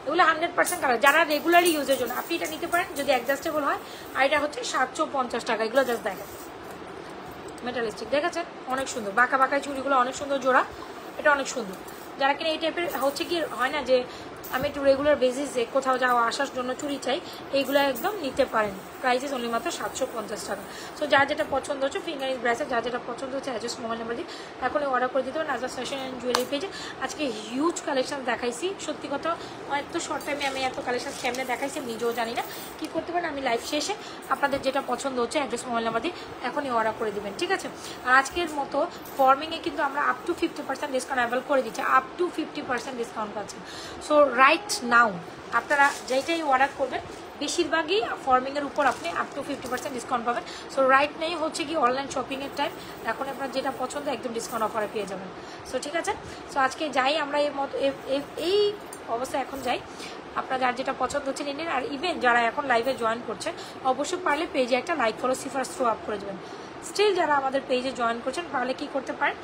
এগুলো 100% কালার, যারা রেগুলারলি ইউজের জন্য আপনি এটা নিতে পারেন যদি অ্যাডজাস্টেবল হয়। আর এটা হচ্ছে 750 টাকা। এগুলো জাস্ট দেখেন মেটালিস্টিক, দেখেছেন অনেক সুন্দর, বাঁকা বাঁকা চুড়িগুলো অনেক সুন্দর জোড়া, এটা অনেক সুন্দর। যারা কিনা এই টাইপের হচ্ছে কি হয় না যে আমি একটু রেগুলার বেসিসে কোথাও যাওয়া আসার জন্য চুড়ি চাই, এইগুলো একদম নিতে পারেন। প্রাইসেস অনলি মাত্র 750 টাকা। সো যার যেটা পছন্দ হচ্ছে ফিঙ্গারিং ব্রেসলেট, যার যেটা পছন্দ হচ্ছে অ্যাডজাস্ট মোবাইল নাম্বার দিয়ে এখনই অর্ডার করে দিতে পারেন নাজরাত ফ্যাশন অ্যান্ড জুয়েলারি পেজে। আজকে হিউজ কালেকশন দেখাইছি, সত্যি কথা এত শর্ট টাইমে আমি এত কালেকশন কেমনে দেখাইছি আমি নিজেও জানি না। কী করতে পারেন, আমি লাইভ শেষে আপনাদের যেটা পছন্দ হচ্ছে অ্যাড্রেস মোবাইল নাম্বার দিয়ে এখনই অর্ডার করে দেবেন, ঠিক আছে। আর আজকের মতো ফর্মিংয়ে কিন্তু আমরা আপ টু 50% ডিসকাউন্ট অ্যাভেল করে দিচ্ছি, আপ টু 50% ডিসকাউন্ট পাচ্ছেন। সো রাইট নাও আপনারা যেটাই অর্ডার করবেন বেশিরভাগই ফর্মিংয়ের উপর আপনি আপ টু 50% ডিসকাউন্ট পাবেন। সো রাইট নেই হচ্ছে কি অনলাইন শপিংয়ের টাইম, এখন আপনার যেটা পছন্দ একদম ডিসকাউন্ট অফারে পেয়ে যাবেন। সো ঠিক আছে, সো আজকে যাই আমরা এর মতো এই অবস্থায় এখন যাই, আপনার যার যেটা পছন্দ হচ্ছে নিন। আর ইভেন যারা এখন লাইভে জয়েন করছে অবশ্যই পারলে পেজে একটা লাইক ফলো সিফার থ্রো আপ করে দেবেন। স্টিল যারা আমাদের পেজে জয়েন করছেন পারলে কী করতে পারেন,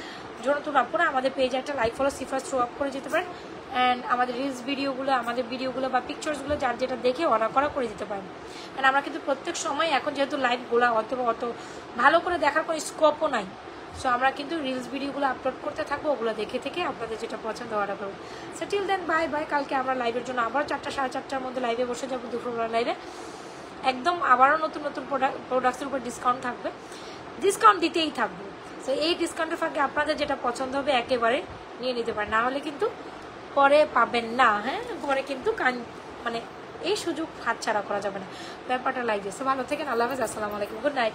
নতুন আপনারা আমাদের পেজে একটা লাইক ফলো সিফার থ্রো আপ করে যেতে পারেন। অ্যান্ড আমাদের রিলস ভিডিওগুলো, আমাদের ভিডিওগুলো বা পিকচার্সগুলো যার যেটা দেখে অর্ডার করে দিতে পারেন। কারণ আমরা কিন্তু প্রত্যেক সময় এখন যেহেতু লাইভগুলো অত ভালো করে দেখার কোনো স্কোপও নাই, সো আমরা কিন্তু রিলস ভিডিওগুলো আপলোড করতে থাকবো, ওগুলো দেখে থেকে আপনাদের যেটা পছন্দ অর্ডার করবো। So till then bye bye. কালকে আমরা লাইভের জন্য আবার 4টা সাড়ে 4টার মধ্যে লাইভে বসে যাবো, দুপুরবেলা লাইভে একদম আবারও নতুন প্রোডাক্টসের উপর ডিসকাউন্ট থাকবে, ডিসকাউন্ট দিতেই থাকবো। সো এই ডিসকাউন্টের ফাঁকে আপনাদের যেটা পছন্দ হবে একেবারে নিয়ে নিতে পারেন, না হলে কিন্তু পরে পাবেন না। হ্যাঁ, পরে কিন্তু মানে এই সুযোগ হাতছাড়া করা যাবে না, ব্যাপারটা লাইক দিয়েছে। ভালো থেকেন, আল্লাহ হাফেজ, আসসালামু আলাইকুম, গুড নাইট।